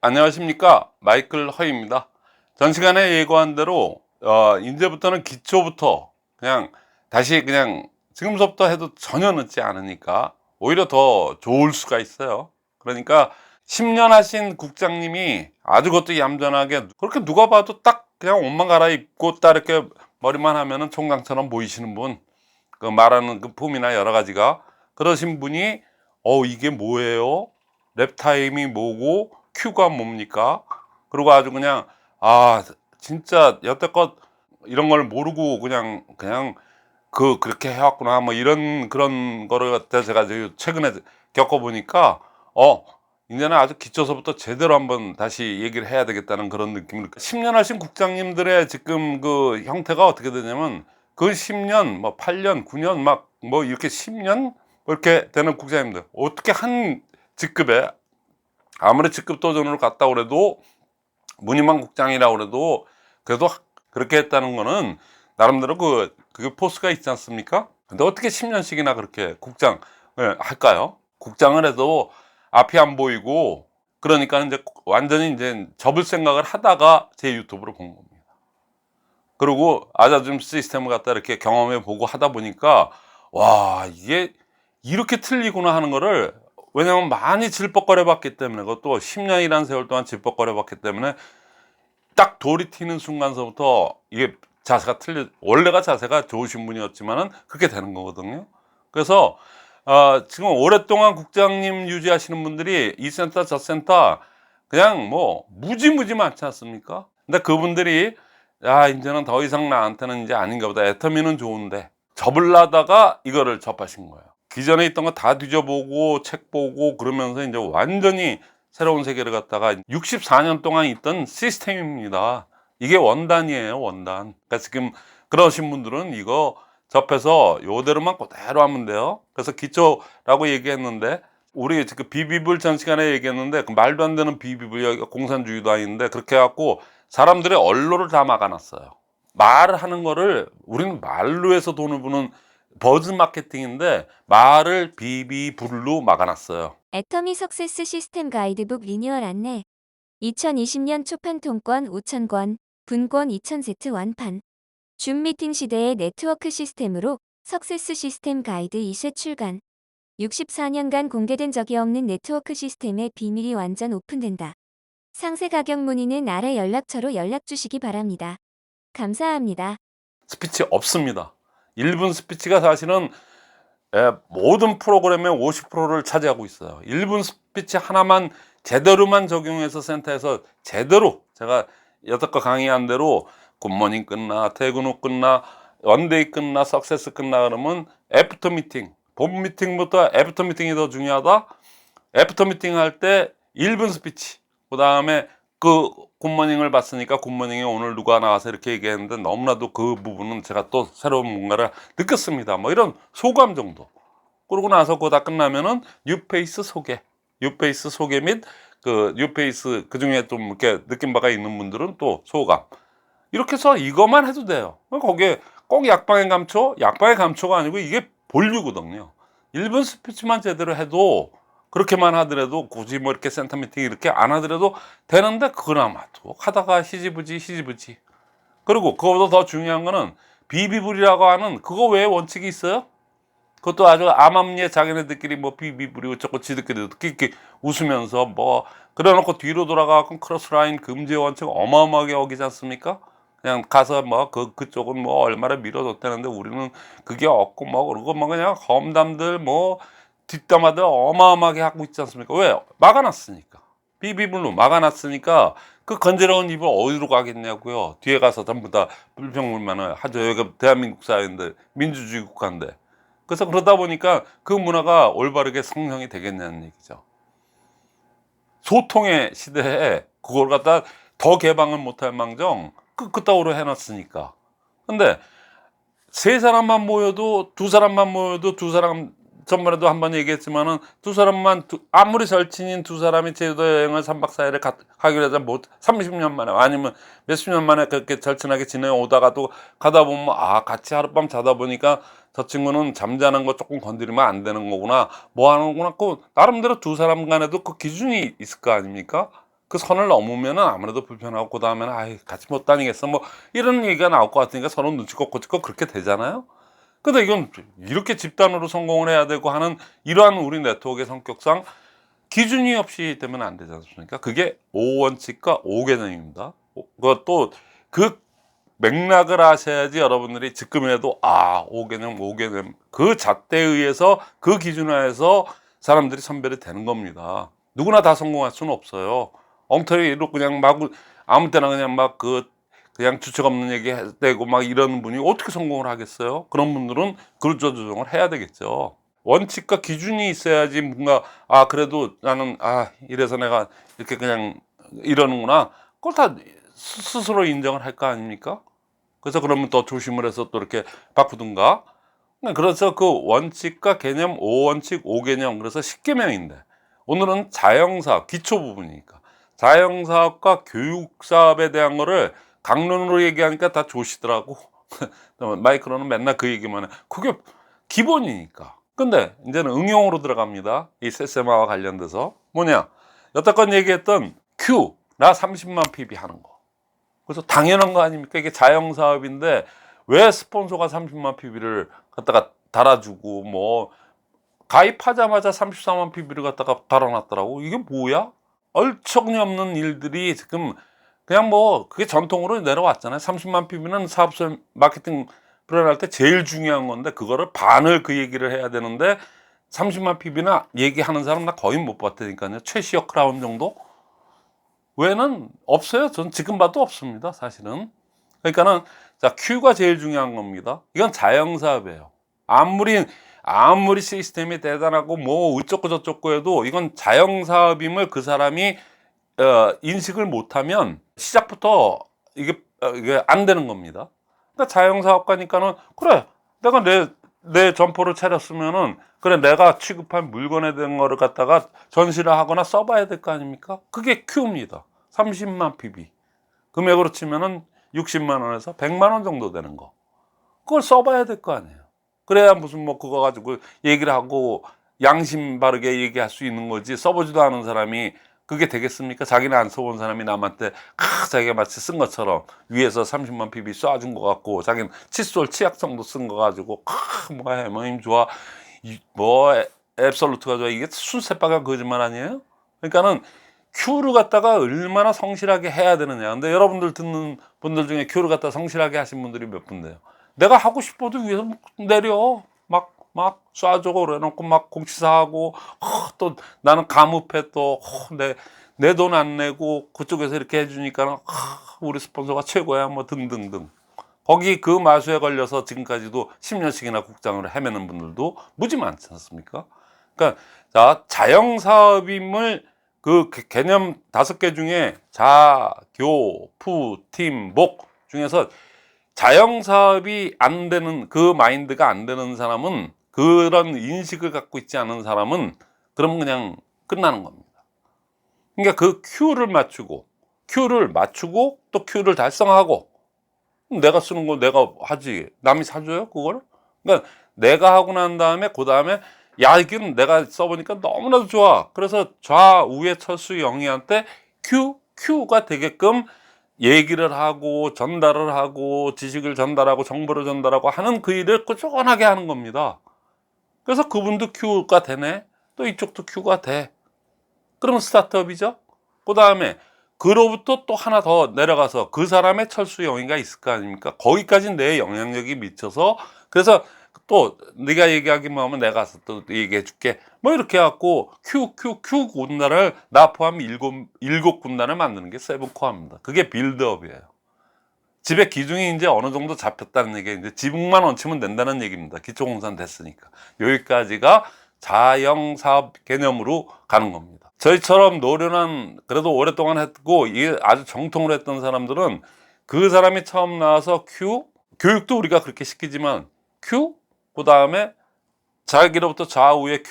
안녕하십니까, 마이클 허입니다. 전 시간에 예고한 대로 이제부터는 기초부터 그냥 다시 그냥 지금서부터 해도 전혀 늦지 않으니까 오히려 더 좋을 수가 있어요. 그러니까 10년 하신 국장님이 아주 그것도 얌전하게, 그렇게 누가 봐도 딱 그냥 옷만 갈아입고 딱 이렇게 머리만 하면은 총장처럼 보이시는 분, 그 말하는 그 폼이나 여러 가지가 그러신 분이 이게 뭐예요? 랩타임이 뭐고 큐가 뭡니까? 그리고 아주 그냥 진짜 여태껏 이런 걸 모르고 그냥 그렇게 해왔구나 뭐 이런 그런 거를 갖다 제가 최근에 겪어보니까 이제는 아주 기초서부터 제대로 한번 다시 얘기를 해야 되겠다는 그런 느낌을, 10년 하신 국장님들의 지금 그 형태가 어떻게 되냐면, 그 10년 뭐 8년 9년 막 뭐 이렇게 10년 뭐 이렇게 되는 국장님들, 어떻게 한 직급에 아무리 직급 도전으로 갔다 그래도 무늬만 국장이라고 그래도 그래도 그렇게 했다는 거는 나름대로 그게 포스가 있지 않습니까? 근데 어떻게 10년씩이나 그렇게 국장을 할까요? 국장을 해도 앞이 안 보이고, 그러니까 이제 완전히 이제 접을 생각을 하다가 제 유튜브를 본 겁니다. 그리고 아자줌 시스템을 갖다 이렇게 경험해 보고 하다 보니까 와, 이게 이렇게 틀리구나 하는 거를, 왜냐면 많이 질퍽거려 봤기 때문에, 그것도 10년이라는 세월 동안 질퍽거려 봤기 때문에 딱 돌이 튀는 순간서부터 이게 자세가 원래가 자세가 좋으신 분이었지만은 그렇게 되는 거거든요. 그래서 지금 오랫동안 국장님 유지하시는 분들이 이 센터 저 센터 그냥 뭐 무지무지 많지 않습니까? 근데 그분들이 이제는 더 이상 나한테는 이제 아닌가 보다, 애터미는 좋은데 접을라다가 이거를 접하신 거예요. 기존에 있던 거 다 뒤져보고 책 보고 그러면서 이제 완전히 새로운 세계를 갖다가 64년 동안 있던 시스템입니다. 이게 원단이에요, 원단. 그러니까 지금 그러신 분들은 이거 접해서 요대로만 그대로 하면 돼요. 그래서 기초라고 얘기했는데, 우리 지금 비비블 전 시간에 얘기했는데, 그 말도 안 되는 비비블, 여기가 공산주의도 아닌데 그렇게 해갖고 사람들의 언로를 다 막아놨어요. 말을 하는 거를, 우리는 말로 해서 돈을 버는 버즈 마케팅인데 말을 비비블로 막아놨어요. 애터미 석세스 시스템 가이드북 리뉴얼 안내 2020년 초판 통권 5,000권, 분권 2,000세트 완판. 줌 미팅 시대의 네트워크 시스템으로 석세스 시스템 가이드 2쇄 출간. 64년간 공개된 적이 없는 네트워크 시스템의 비밀이 완전 오픈된다. 상세 가격 문의는 아래 연락처로 연락 주시기 바랍니다. 감사합니다. 스피치 없습니다. 1분 스피치가 사실은 모든 프로그램의 50%를 차지하고 있어요. 1분 스피치 하나만 제대로만 적용해서 센터에서 제대로, 제가 여태껏 강의한 대로 굿모닝 끝나, 퇴근 후 끝나, 원데이 끝나, 석세스 끝나 그러면 애프터 미팅, 본 미팅부터 애프터 미팅이 더 중요하다. 애프터 미팅 할 때 1분 스피치, 그 다음에 그 굿모닝을 봤으니까 굿모닝에 오늘 누가 나와서 이렇게 얘기했는데 너무나도 그 부분은 제가 또 새로운 뭔가를 느꼈습니다. 뭐 이런 소감 정도. 그러고 나서 그거 다 끝나면은 뉴페이스 소개, 뉴페이스 소개 및 그 뉴페이스 그 중에 좀 이렇게 느낀 바가 있는 분들은 또 소감. 이렇게 해서 이것만 해도 돼요. 거기에 꼭 약방의 감초, 약방의 감초가 아니고 이게 본류거든요. 1분 스피치만 제대로 해도, 그렇게만 하더라도, 굳이 뭐 이렇게 센터 미팅 이렇게 안 하더라도 되는데, 그나마도 하다가 히지부지. 그리고 그거보다 더 중요한 거는 비비불이라고 하는 그거 외에 원칙이 있어요. 그것도 아주 암암리에 자기네들끼리 뭐 비비불이 어쩌고 지들끼리 끼끼 웃으면서 뭐 그래놓고 뒤로 돌아가고 크로스라인 금지 원칙 어마어마하게 어기지 않습니까? 그냥 가서 뭐 그쪽은 뭐 얼마나 밀어줬다는데 우리는 그게 없고 뭐 그러고 뭐 그냥 험담들 뭐 뒷담화들 어마어마하게 하고 있지 않습니까? 왜? 막아놨으니까. 비비불로 막아놨으니까 그 건드려운 입을 어디로 가겠냐고요. 뒤에 가서 전부 다 불평불만을 하죠. 여기가 대한민국 사회인데, 민주주의 국가인데. 그래서 그러다 보니까 그 문화가 올바르게 성형이 되겠냐는 얘기죠. 소통의 시대에 그걸 갖다 더 개방을 못할 망정 그따구로 해놨으니까. 근데 세 사람만 모여도, 두 사람만 모여도, 두 사람 전번에도 한번 얘기했지만은 두 사람만 아무리 절친인 두 사람이 제주도 여행을 3박 4일을 가기로 해서 뭐 30년 만에 아니면 몇십 년 만에 그렇게 절친하게 지내오다가도 가다 보면 같이 하룻밤 자다 보니까 저 친구는 잠자는 거 조금 건드리면 안 되는 거구나, 뭐 하는 거구나. 그 나름대로 두 사람 간에도 그 기준이 있을 거 아닙니까? 그 선을 넘으면은 아무래도 불편하고 그 다음에는 아이 같이 못 다니겠어 뭐 이런 얘기가 나올 것 같으니까 서로 눈치껏 고치껏 그렇게 되잖아요. 근데 이건 이렇게 집단으로 성공을 해야 되고 하는 이러한 우리 네트워크의 성격상 기준이 없이 되면 안 되지 않습니까? 그게 5원칙과 5개념입니다. 그것도 그 맥락을 아셔야지 여러분들이 지금이라도 5개념, 5개념 그 잣대에 의해서 그 기준화해서 사람들이 선별이 되는 겁니다. 누구나 다 성공할 수는 없어요. 엉터리로 그냥 막 아무 때나 그냥 막 그냥 주책 없는 얘기 해대고 막 이러는 분이 어떻게 성공을 하겠어요? 그런 분들은 그루저 조정을 해야 되겠죠. 원칙과 기준이 있어야지 뭔가 그래도 나는 이래서 내가 이렇게 그냥 이러는구나. 그걸 다 스스로 인정을 할 거 아닙니까? 그래서 그러면 더 조심을 해서 또 이렇게 바꾸든가. 그래서 그 원칙과 개념 5원칙 5개념 그래서 10개명인데 오늘은 자영사업 기초 부분이니까 자영사업과 교육사업에 대한 거를 강론으로 얘기하니까 다 조시더라고. 마이크로는 맨날 그 얘기만 해. 그게 기본이니까. 근데 이제는 응용으로 들어갑니다. 이 세세마와 관련돼서 뭐냐 여태껏 얘기했던 Q 나 30만 PB 하는 거. 그래서 당연한 거 아닙니까? 이게 자영사업인데 왜 스폰서가 30만 PB를 갖다가 달아주고 뭐 가입하자마자 34만 PB를 갖다가 달아놨더라고. 이게 뭐야? 얼척없는 일들이 지금 그냥 뭐 그게 전통으로 내려왔잖아요. 30만 PB는 사업소 마케팅 플랜할 때 제일 중요한 건데 그거를 반을 그 얘기를 해야 되는데 30만 PB나 얘기하는 사람 나 거의 못 봤다니까요. 최시혁 크라운 정도? 외에는 없어요. 전 지금 봐도 없습니다. 사실은. 그러니까는 자 Q가 제일 중요한 겁니다. 이건 자영사업이에요. 아무리 시스템이 대단하고 뭐 어쩌고 저쩌고 해도 이건 자영사업임을 그 사람이 인식을 못하면 시작부터 이게 안 되는 겁니다. 그러니까 자영사업가니까는 그래 내가 내 점포를 차렸으면은 그래 내가 취급한 물건에 대한 거를 갖다가 전시를 하거나 써봐야 될 거 아닙니까? 그게 Q입니다. 30만 PB 금액으로 치면은 60만 원에서 100만 원 정도 되는 거 그걸 써봐야 될 거 아니에요. 그래야 무슨 뭐 그거 가지고 얘기를 하고 양심 바르게 얘기할 수 있는 거지 써보지도 않은 사람이 그게 되겠습니까? 자기는 안 써본 사람이 남한테 자기가 마치 쓴 것처럼 위에서 30만 PB 쏴준 것 같고 자기는 칫솔 치약성도 쓴 거 가지고 뭐야 해머임 좋아 뭐 앱솔루트가 좋아 이게 순새빨간 거짓말 아니에요? 그러니까는 Q를 갖다가 얼마나 성실하게 해야 되느냐. 근데 여러분들 듣는 분들 중에 Q를 갖다 성실하게 하신 분들이 몇 분데요. 내가 하고 싶어도 위에서 내려 막 쏴줘 그래놓고 막 공치사하고 또 나는 가무패 또 내 돈 안 내고 그쪽에서 이렇게 해주니까는 우리 스폰서가 최고야 뭐 등등등. 거기 그 마수에 걸려서 지금까지도 10년씩이나 국장으로 헤매는 분들도 무지 많지 않습니까? 그러니까 자 자영사업임을 그 개념 5개 중에 자, 교, 푸, 팀, 목 중에서 자영사업이 안 되는 그 마인드가 안 되는 사람은 그런 인식을 갖고 있지 않은 사람은 그러면 그냥 끝나는 겁니다. 그러니까 그 Q를 맞추고 또 Q를 달성하고 내가 쓰는 거 내가 하지 남이 사줘요 그걸? 그러니까 내가 하고 난 다음에 그 다음에 야 이건 내가 써보니까 너무나도 좋아. 그래서 좌우의 철수 영희한테 Q가 되게끔 얘기를 하고 전달을 하고 지식을 전달하고 정보를 전달하고 하는 그 일을 꾸준하게 하는 겁니다. 그래서 그분도 Q가 되네. 또 이쪽도 Q가 돼. 그러면 스타트업이죠. 그 다음에 그로부터 또 하나 더 내려가서 그 사람의 철수 영희가 있을 거 아닙니까? 거기까지 내 영향력이 미쳐서 그래서 또 네가 얘기하기만 하면 내가 가서 또 얘기해 줄게. 뭐 이렇게 해갖고 Q 군단을 나 포함 일곱 군단을 만드는 게 세븐코어입니다. 그게 빌드업이에요. 집의 기둥이 이제 어느 정도 잡혔다는 얘기, 이제 지붕만 얹히면 된다는 얘기입니다. 기초공사는 됐으니까. 여기까지가 자영사업 개념으로 가는 겁니다. 저희처럼 노련한, 그래도 오랫동안 했고, 이게 아주 정통으로 했던 사람들은 그 사람이 처음 나와서 교육도 우리가 그렇게 시키지만 그 다음에 자기로부터 좌우에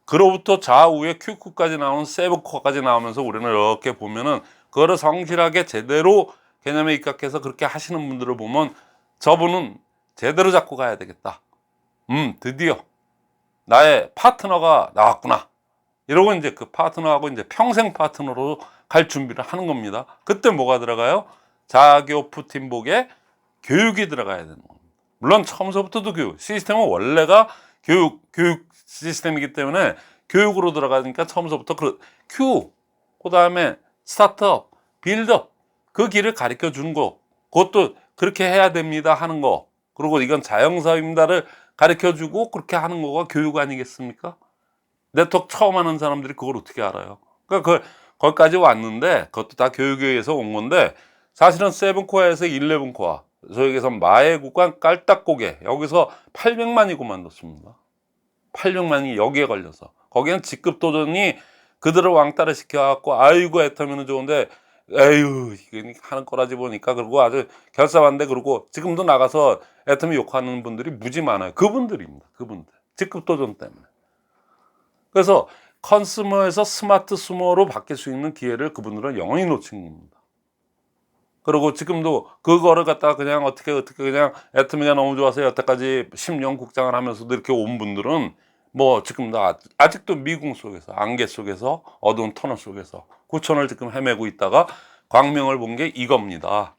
그로부터 좌우에 QQ까지 나오는 세븐코어까지 나오면서 우리는 이렇게 보면은 그거를 성실하게 제대로 개념에 입각해서 그렇게 하시는 분들을 보면 저분은 제대로 잡고 가야 되겠다. 드디어 나의 파트너가 나왔구나. 이러고 이제 그 파트너하고 이제 평생 파트너로 갈 준비를 하는 겁니다. 그때 뭐가 들어가요? 자교프 팀복에 교육이 들어가야 되는 겁니다. 물론 처음서부터도 교육, 시스템은 원래가 교육 시스템이기 때문에 교육으로 들어가니까 처음서부터 그 다음에 스타트업, 빌드업, 그 길을 가르쳐 주는 거, 그것도 그렇게 해야 됩니다 하는 거, 그리고 이건 자영사업입니다를 가르쳐 주고 그렇게 하는 거가 교육 아니겠습니까? 네트워크 처음 하는 사람들이 그걸 어떻게 알아요? 그러니까 거기까지 왔는데 그것도 다 교육에 의해서 온 건데, 사실은 세븐코어에서 11코어, 저에게서 마의 구간 깔딱고개, 여기서 800만이 그만뒀습니다. 800만이 여기에 걸려서. 거기는 직급 도전이 그들을 왕따를 시켜갖고, 아이고 애터미는 좋은데 에휴 이게 하는 거라지 보니까, 그리고 아주 결사반대. 그리고 지금도 나가서 애터미 욕하는 분들이 무지 많아요. 그분들입니다. 그분들 직급 도전 때문에. 그래서 컨슈머에서 스마트 수머로 바뀔 수 있는 기회를 그분들은 영원히 놓친 겁니다. 그리고 지금도 그거를 갖다가 그냥 어떻게 그냥 애터미가 너무 좋아서 여태까지 10년 국장을 하면서도 이렇게 온 분들은 뭐 지금도 아직도 미궁 속에서, 안개 속에서, 어두운 터널 속에서 9천을 지금 헤매고 있다가 광명을 본 게 이겁니다.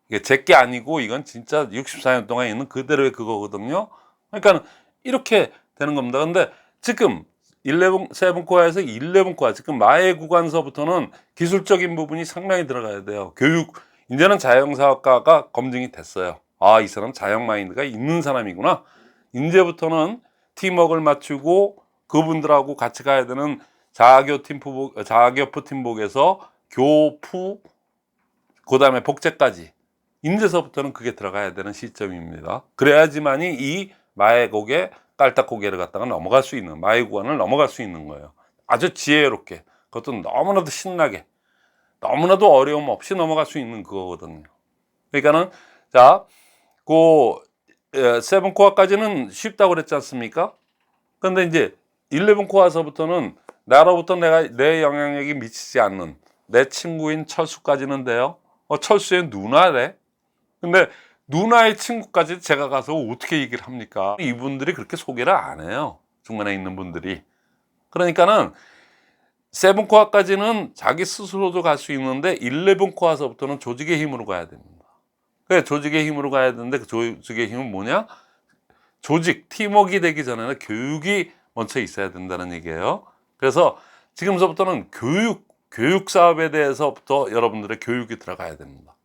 이게 제게 아니고 이건 진짜 64년 동안 있는 그대로의 그거거든요. 그러니까 이렇게 되는 겁니다. 근데 지금 7코어에서 11코어, 지금 마의 구간서부터는 기술적인 부분이 상당히 들어가야 돼요. 교육, 이제는 자영사업가가 검증이 됐어요. 아, 이 사람 자영 마인드가 있는 사람이구나. 이제부터는 팀워크를 맞추고 그분들하고 같이 가야 되는 자교프 팀복에서 교프, 그 다음에 복제까지, 인제서부터는 그게 들어가야 되는 시점입니다. 그래야지만이 이 마의 고개, 깔딱고개를 갖다가 넘어갈 수 있는, 마의 구간을 넘어갈 수 있는 거예요. 아주 지혜롭게, 그것도 너무나도 신나게, 너무나도 어려움 없이 넘어갈 수 있는 그거거든요. 그러니까는 자, 세븐코어까지는 쉽다고 그랬지 않습니까? 근데 이제 11코어서부터는 나로부터 내 영향력이 미치지 않는 내 친구인 철수까지는 돼요. 철수의 누나래. 근데 누나의 친구까지 제가 가서 어떻게 얘기를 합니까? 이분들이 그렇게 소개를 안 해요. 중간에 있는 분들이. 그러니까는 세븐코어까지는 자기 스스로도 갈 수 있는데 11코어서부터는 조직의 힘으로 가야 됩니다. 그래, 조직의 힘으로 가야 되는데 그 조직의 힘은 뭐냐? 조직, 팀워크가 되기 전에는 교육이 먼저 있어야 된다는 얘기예요. 그래서 지금서부터는 교육 사업에 대해서부터 여러분들의 교육이 들어가야 됩니다.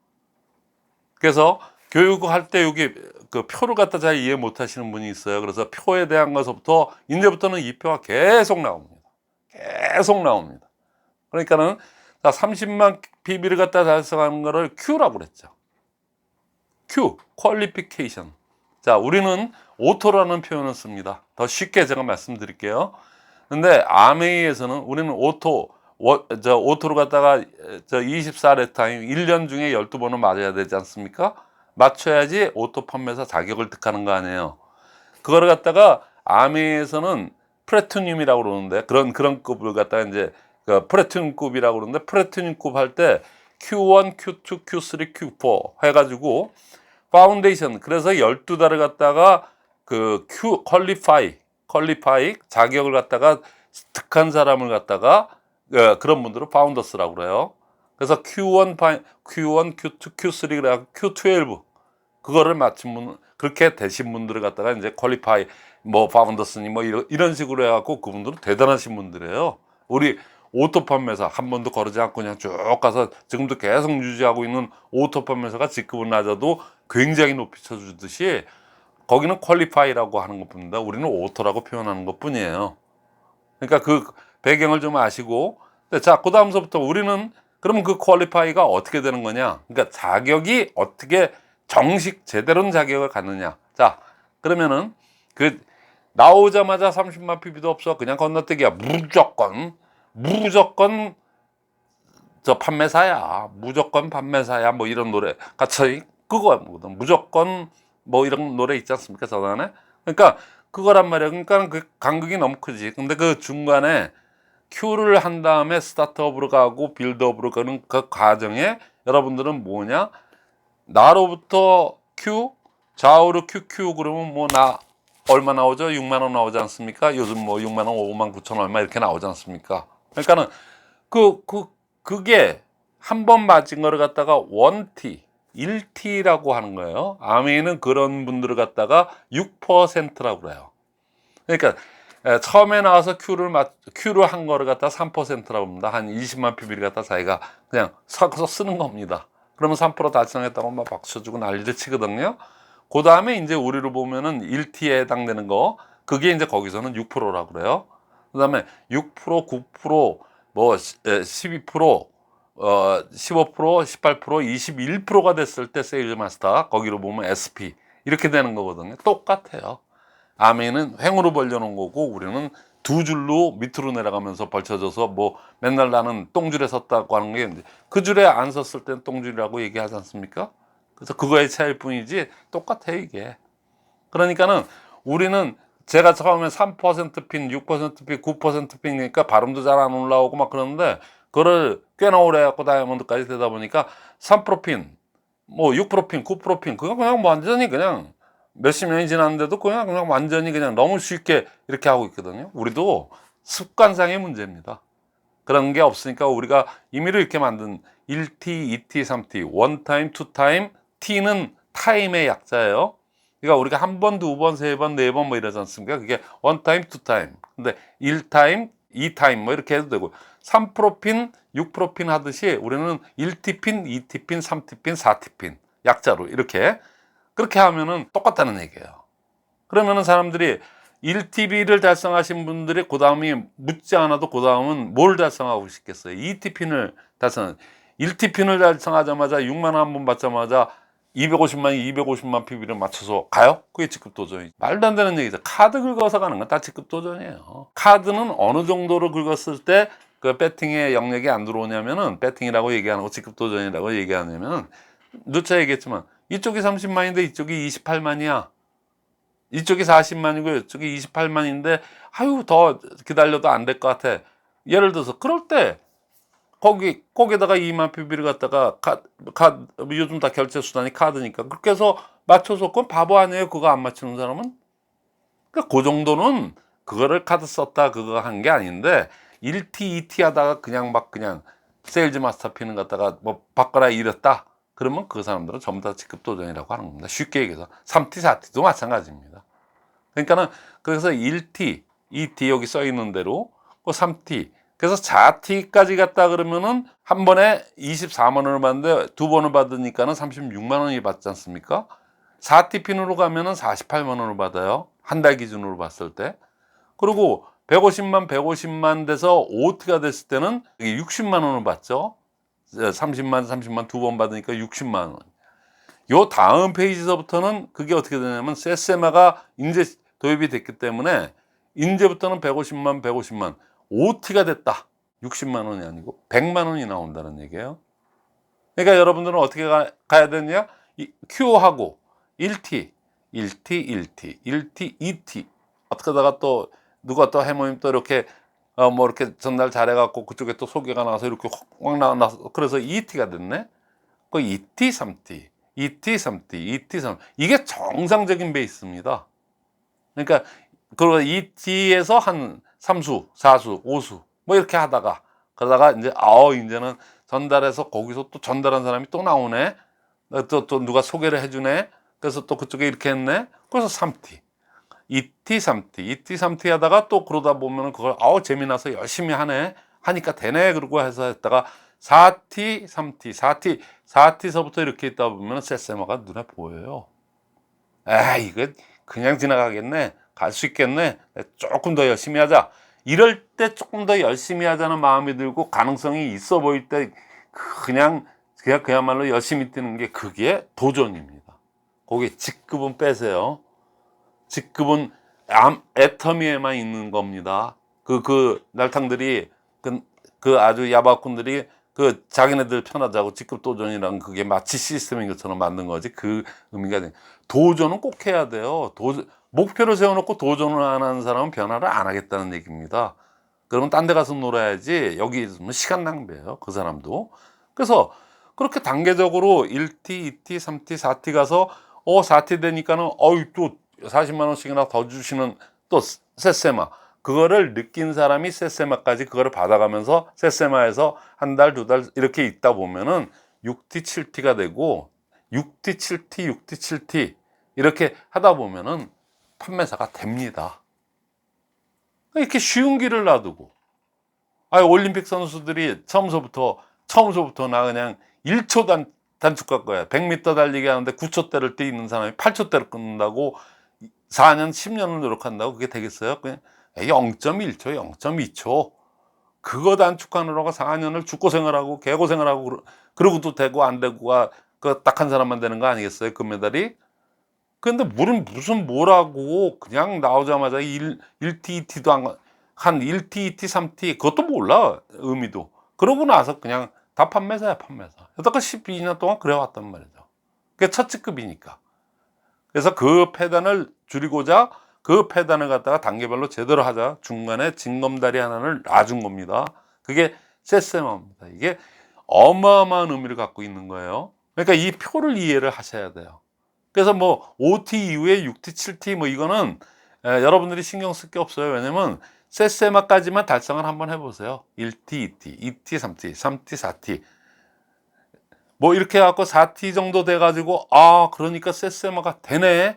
그래서 교육할 때 여기 그 표를 갖다 잘 이해 못 하시는 분이 있어요. 그래서 표에 대한 것부터 이제부터는 이 표가 계속 나옵니다. 계속 나옵니다. 그러니까는 30만 PB를 갖다 달성하는 거를 Q라고 그랬죠. Q, 퀄리피케이션. 자, 우리는 오토라는 표현을 씁니다. 더 쉽게 제가 말씀드릴게요. 근데 아메이에서는 우리는 오토로 갖다가 24레 타임 1년 중에 12번은 맞아야 되지 않습니까? 맞춰야지 오토 판매사 자격을 득하는 거 아니에요. 그거를 갖다가 아메이에서는 플래티늄이라고 그러는데, 그런 급을 갖다가 이제 그 플래티늄급이라고 그러는데, 플래티늄급 할 때 Q1, Q2, Q3, Q4 해가지고 파운데이션, 그래서 12달을 갖다가 그 퀄리파이 자격을 갖다가 득한 사람을 갖다가 그런 분들을 파운더스라고 그래요. 그래서 Q1, Q2, Q3 그래갖고 Q12 그거를 마친 분, 그렇게 되신 분들을 갖다가 이제 퀄리파이, 뭐 파운더스니 뭐 이런 식으로 해갖고 그분들은 대단하신 분들이에요. 우리 오토 판매사 한 번도 거르지 않고 그냥 쭉 가서 지금도 계속 유지하고 있는 오토 판매사가 직급은 낮아도 굉장히 높이 쳐주듯이 거기는 퀄리파이라고 하는 것뿐입니다. 우리는 오토라고 표현하는 것뿐이에요. 그러니까 그 배경을 좀 아시고, 자, 그 다음서부터 우리는 그러면 그 퀄리파이가 어떻게 되는 거냐? 그러니까 자격이 어떻게 정식 제대로 자격을 갖느냐? 자, 그러면은 그 나오자마자 30만 PB도 없어, 그냥 건너뛰기야. 무조건 저 판매사야, 무조건 판매사야, 뭐 이런 노래 같이 그거 무조건 뭐 이런 노래 있지 않습니까, 저단에? 그러니까 그거란 말이야. 그러니까 그 간극이 너무 크지. 근데 그 중간에 Q를 한 다음에 스타트업으로 가고 빌드업으로 가는 그 과정에 여러분들은 뭐냐? 나로부터 Q, 좌우로 QQ 그러면 뭐 얼마 나오죠? 6만 원 나오지 않습니까? 요즘 뭐 6만 원, 5만 9천 얼마 이렇게 나오지 않습니까? 그러니까는 그게 한 번 맞은 거를 갖다가 원티 1T라고 하는 거예요. 아메이는 그런 분들을 갖다가 6%라고 그래요. 그러니까 처음에 나와서 Q를 한 거를 갖다 3%라고 합니다. 한 20만 PB를 갖다 자기가 그냥 섞어서 쓰는 겁니다. 그러면 3% 달성했다고 막 박수 주고 난리를 치거든요. 그 다음에 이제 우리로 보면은 1T에 해당되는 거, 그게 이제 거기서는 6%라고 그래요. 그 다음에 6%, 9%, 뭐 12%, 15%, 18%, 21%가 됐을 때 세일즈 마스터, 거기로 보면 SP 이렇게 되는 거거든요. 똑같아요. 아메는 횡으로 벌려놓은 거고 우리는 두 줄로 밑으로 내려가면서 벌쳐져서 뭐 맨날 나는 똥줄에 섰다고 하는 게 그 줄에 안 섰을 땐 똥줄이라고 얘기하지 않습니까? 그래서 그거의 차이일 뿐이지 똑같아요 이게. 그러니까는 우리는 제가 처음에 3%핀, 6%핀, 9%핀이니까 발음도 잘 안 올라오고 막 그러는데 그거를 꽤나 오래 해갖고 다이아몬드까지 되다 보니까 3%핀, 뭐 6%핀, 9%핀 그거 그냥 완전히 그냥 몇십 년이 지났는데도 그냥 완전히 그냥 너무 쉽게 이렇게 하고 있거든요. 우리도 습관상의 문제입니다. 그런 게 없으니까 우리가 임의로 이렇게 만든 1T, 2T, 3T, 원 타임, 투 타임, T는 타임의 약자예요. 그러니까 우리가 한 번, 두 번, 세 번, 네 번 뭐 이러지 않습니까? 그게 원 타임, 투 타임. 근데 1타임, 2타임 뭐 이렇게 해도 되고 3%핀, 6%핀 하듯이 우리는 1T핀, 2T핀, 3T핀, 4T핀 약자로 이렇게 그렇게 하면은 똑같다는 얘기예요. 그러면은 사람들이 1TP를 달성하신 분들이 그 다음이 묻지 않아도 그 다음은 뭘 달성하고 싶겠어요? 2TP를 달성, 1TP를 달성하자마자 6만 원 한 번 받자마자 250만 PB를 맞춰서 가요? 그게 직급 도전이죠. 말도 안 되는 얘기죠. 카드 긁어서 가는 건 다 직급 도전이에요. 카드는 어느 정도로 긁었을 때 그 배팅의 영역이 안 들어오냐면은 배팅이라고 얘기하는 거 직급 도전이라고 얘기하냐면은 누차 얘기했지만 이쪽이 30만인데 이쪽이 28만이야. 이쪽이 40만이고 이쪽이 28만인데 아유 더 기다려도 안 될 것 같아. 예를 들어서 그럴 때 거기다가 2만 PB를 갖다가 요즘 다 결제 수단이 카드니까 그렇게 해서 맞춰서 그건 바보 아니에요. 그거 안 맞추는 사람은. 그러니까 그 정도는 그거를 카드 썼다 그거 한 게 아닌데 1T, 2T 하다가 그냥 세일즈 마스터 피는 갖다가 뭐 바꿔라 이랬다. 그러면 그 사람들은 전부 다 직급 도전이라고 하는 겁니다. 쉽게 얘기해서 3T, 4T도 마찬가지입니다. 그러니까는 그래서 1T, 2T 여기 써 있는 대로 그 3T 그래서 4T까지 갔다 그러면은 한 번에 24만 원을 받는데 두 번을 받으니까는 36만 원이 받지 않습니까? 4T 핀으로 가면은 48만 원을 받아요. 한 달 기준으로 봤을 때. 그리고 150만 돼서 OT가 됐을 때는 60만 원을 받죠. 30만 두 번 받으니까 60만 원. 요 다음 페이지서부터는 그게 어떻게 되냐면 세세마가 이제 도입이 됐기 때문에 이제부터는 150만 OT가 됐다. 60만 원이 아니고 100만 원이 나온다는 얘기예요. 그러니까 여러분들은 어떻게 가야 되냐? Q하고 1T, 2T 어떻게 하다가 또 누가 또 해모님 또 이렇게 뭐 이렇게 전달 잘해갖고 그쪽에 또 소개가 나와서 이렇게 확 나와서 그래서 2T가 됐네. 그 2T, 3T, 2T, 3T, 2T, 3T 이게 정상적인 베이스입니다. 그러니까 그 2T에서 한 3수, 4수, 5수 뭐 이렇게 하다가 그러다가 이제 이제는 전달해서 거기서 또 전달한 사람이 또 나오네. 또 누가 소개를 해주네. 그래서 또 그쪽에 이렇게 했네. 그래서 3T, 2T, 3T, 2T, 3T 하다가 또 그러다 보면은 그걸 재미나서 열심히 하네. 하니까 되네. 그러고 해서 했다가 4T, 3T, 4T서부터 이렇게 있다 보면 세세마가 눈에 보여요. 이거 그냥 지나가겠네. 갈 수 있겠네. 조금 더 열심히 하자. 이럴 때 조금 더 열심히 하자는 마음이 들고 가능성이 있어 보일 때 그야말로 열심히 뛰는 게 그게 도전입니다. 거기 직급은 빼세요. 직급은 애터미에만 있는 겁니다. 그 날탕들이 그 아주 야박꾼들이 그 자기네들 편하자고 직급 도전이란 그게 마치 시스템인 것처럼 만든 거지 그 의미가 돼. 도전은 꼭 해야 돼요. 목표를 세워놓고 도전을 안 하는 사람은 변화를 안 하겠다는 얘기입니다. 그러면 딴 데 가서 놀아야지 여기 있으면 시간 낭비예요. 그 사람도. 그래서 그렇게 단계적으로 1T, 2T, 3T, 4T 가서 4T 되니까는 또 40만 원씩이나 더 주시는 또 세세마, 그거를 느낀 사람이 세세마까지 그거를 받아가면서 세세마에서 한 달, 두 달 이렇게 있다 보면은 6T, 7T가 되고 6T, 7T, 6T, 7T 이렇게 하다 보면은 판매사가 됩니다. 이렇게 쉬운 길을 놔두고, 올림픽 선수들이 처음서부터 나 그냥 1초 단축할 거야. 100m 달리기 하는데 9초대를 뛰는 사람이 8초대를 끊는다고 4년, 10년을 노력한다고 그게 되겠어요? 그냥 0.1초, 0.2초. 그거 단축하느라고 4년을 죽고생을 하고 개고생을 하고 그러고도 되고 안 되고가 그 딱 한 사람만 되는 거 아니겠어요? 금메달이? 근데 무슨 뭐라고 그냥 나오자마자 1T, 2T도 한 1T, 2T, 3T 그것도 몰라 의미도. 그러고 나서 그냥 다 판매사야, 판매사. 여태까지 12년 동안 그래왔단 말이죠. 그게 첫 직급이니까. 그래서 그 폐단을 줄이고자 그 폐단을 갖다가 단계별로 제대로 하자 중간에 징검다리 하나를 놔준 겁니다. 그게 세세마입니다. 이게 어마어마한 의미를 갖고 있는 거예요. 그러니까 이 표를 이해를 하셔야 돼요. 그래서 뭐 5T 이후에 6T, 7T 뭐 이거는 여러분들이 신경 쓸 게 없어요. 왜냐면 세세마까지만 달성을 한번 해보세요. 1T, 2T, 2T, 3T, 3T, 4T 뭐 이렇게 해갖고 4T 정도 돼가지고 그러니까 세세마가 되네.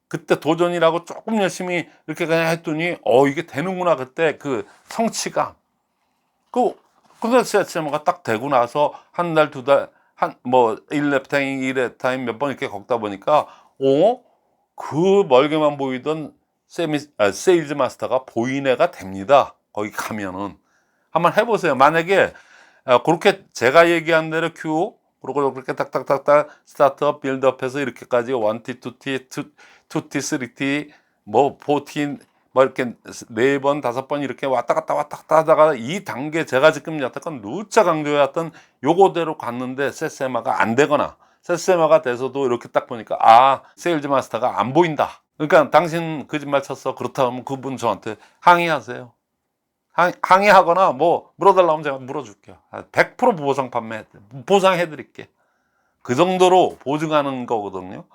그때 도전이라고 조금 열심히 이렇게 그냥 했더니 이게 되는구나. 그때 그 성취감. 근데 세세마가 딱 되고 나서 한 달, 두 달, 뭐 1랩 타임, 2랩 타임 몇 번 이렇게 걷다 보니까 그 멀게만 보이던 세일즈 마스터가 보이네가 됩니다. 거기 가면은 한번 해보세요. 만약에 그렇게 제가 얘기한 대로 큐 그리고 그렇게 딱딱딱딱 스타트업 빌드업해서 이렇게까지 1T, 2T, 2T, 3T 뭐 4T 뭐 이렇게 4번, 5번 이렇게 왔다 갔다 하다가 이 단계 제가 지금 여태껏 누차 강조해왔던 요거대로 갔는데 세세마가 안 되거나 세세마가 돼서도 이렇게 딱 보니까 세일즈 마스터가 안 보인다. 그러니까 당신 거짓말 쳤어. 그렇다면 그분 저한테 항의하세요. 항의하거나 뭐 물어달라면 제가 물어줄게요. 100% 보상해드릴게. 그 정도로 보증하는 거거든요.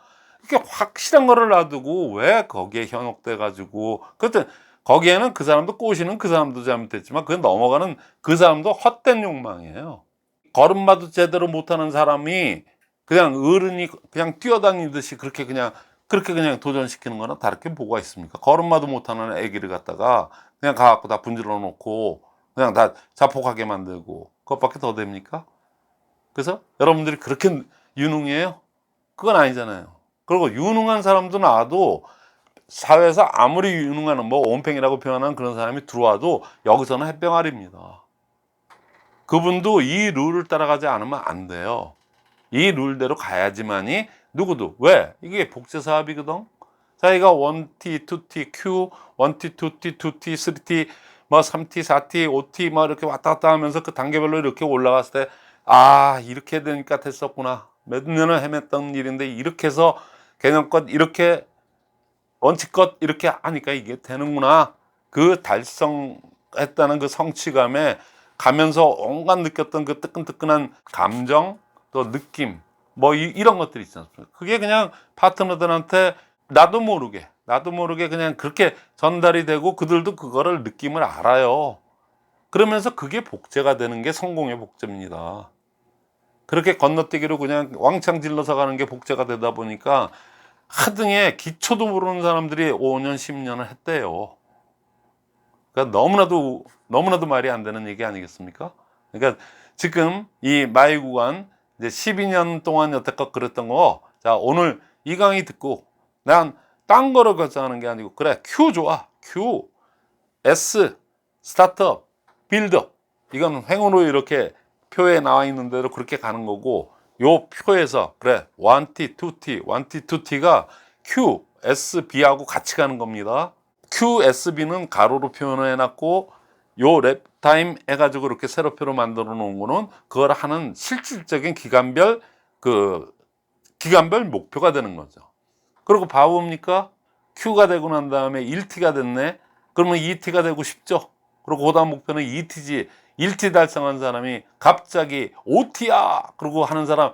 이렇게 확실한 거를 놔두고 왜 거기에 현혹돼 가지고 그때 거기에는 그 사람도 꼬시는 그 사람도 잘못했지만 그 넘어가는 그 사람도 헛된 욕망이에요. 걸음마도 제대로 못하는 사람이 그냥 어른이 그냥 뛰어다니듯이 그렇게 그냥 도전시키는 거나 다를 게 뭐가 있습니까? 걸음마도 못하는 애기를 갖다가 그냥 가갖고 다 분질러 놓고 그냥 다 자폭하게 만들고 그것밖에 더 됩니까? 그래서 여러분들이 그렇게 유능해요? 그건 아니잖아요. 그리고 유능한 사람도 나와도 사회에서 아무리 유능한 뭐 온팽이라고 표현하는 그런 사람이 들어와도 여기서는 햇병아리입니다. 그분도 이 룰을 따라가지 않으면 안 돼요. 이 룰대로 가야지만이 누구도 왜? 이게 복제 사업이거든. 자기가 1T, 2T, Q, 1T, 2T, 2T, 3T, 뭐 3T, 4T, 5T 뭐 이렇게 왔다 갔다 하면서 그 단계별로 이렇게 올라갔을 때 이렇게 되니까 됐었구나. 몇 년을 헤맸던 일인데 이렇게 해서 개념껏 이렇게 원칙껏 이렇게 하니까 이게 되는구나. 그 달성했다는 그 성취감에 가면서 온갖 느꼈던 그 뜨끈뜨끈한 감정 또 느낌 뭐 이런 것들이 있지 않습니까? 그게 그냥 파트너들한테 나도 모르게 그냥 그렇게 전달이 되고 그들도 그거를 느낌을 알아요. 그러면서 그게 복제가 되는 게 성공의 복제입니다. 그렇게 건너뛰기로 그냥 왕창 질러서 가는 게 복제가 되다 보니까 하등에 기초도 모르는 사람들이 5년, 10년을 했대요. 그러니까 너무나도 말이 안 되는 얘기 아니겠습니까? 그러니까 지금 이 마이 구간 이제 12년 동안 여태껏 그랬던 거, 자, 오늘 이 강의 듣고 난 딴 거를 결정하는 게 아니고 그래, Q 좋아. Q, S, 스타트업, 빌드업. 이건 횡으로 이렇게 표에 나와 있는 대로 그렇게 가는 거고 요 표에서 그래 1T, 2T, 1T, 2T가 Q, S, B하고 같이 가는 겁니다. Q, S, B는 가로로 표현을 해놨고 요 랩 타임 해가지고 이렇게 세로표로 만들어 놓은 거는 그걸 하는 실질적인 기간별 목표가 되는 거죠. 그리고 봐봅니까? Q가 되고 난 다음에 1T가 됐네. 그러면 2T가 되고 싶죠. 그리고 그 다음 목표는 2T지. 1T 달성한 사람이 갑자기 5T야! 그러고 하는 사람,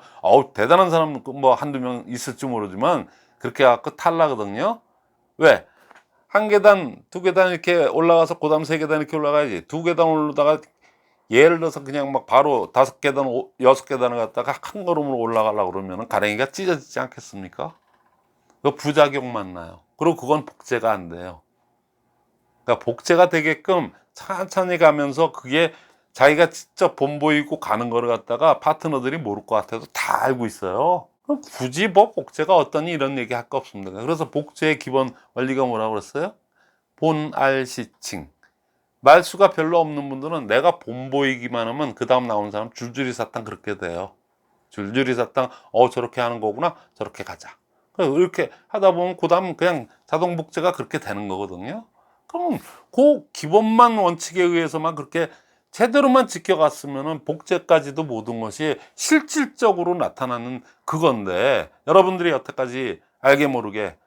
대단한 사람 뭐 한두 명 있을지 모르지만 그렇게 해갖고 탈라거든요. 왜? 한 계단, 두 계단 이렇게 올라가서 그다음 세 계단 이렇게 올라가야지. 두 계단 올라다가 예를 들어서 그냥 막 바로 다섯 계단, 여섯 계단을 갖다가 한 걸음으로 올라가려고 그러면 가랭이가 찢어지지 않겠습니까? 그 부작용만 나요. 그리고 그건 복제가 안 돼요. 그러니까 복제가 되게끔 천천히 가면서 그게 자기가 직접 본보이고 가는 거를 갖다가 파트너들이 모를 것 같아도 다 알고 있어요. 그럼 굳이 뭐 복제가 어떠니 이런 얘기 할 거 없습니다. 그래서 복제의 기본 원리가 뭐라고 그랬어요? 본알시칭. 말수가 별로 없는 분들은 내가 본보이기만 하면 그 다음 나오는 사람 줄줄이 사탕 그렇게 돼요. 줄줄이 사탕 저렇게 하는 거구나, 저렇게 가자. 이렇게 하다 보면 그 다음 그냥 자동 복제가 그렇게 되는 거거든요. 그럼 그 기본만 원칙에 의해서만 그렇게 제대로만 지켜갔으면은 복제까지도 모든 것이 실질적으로 나타나는 그건데, 여러분들이 여태까지 알게 모르게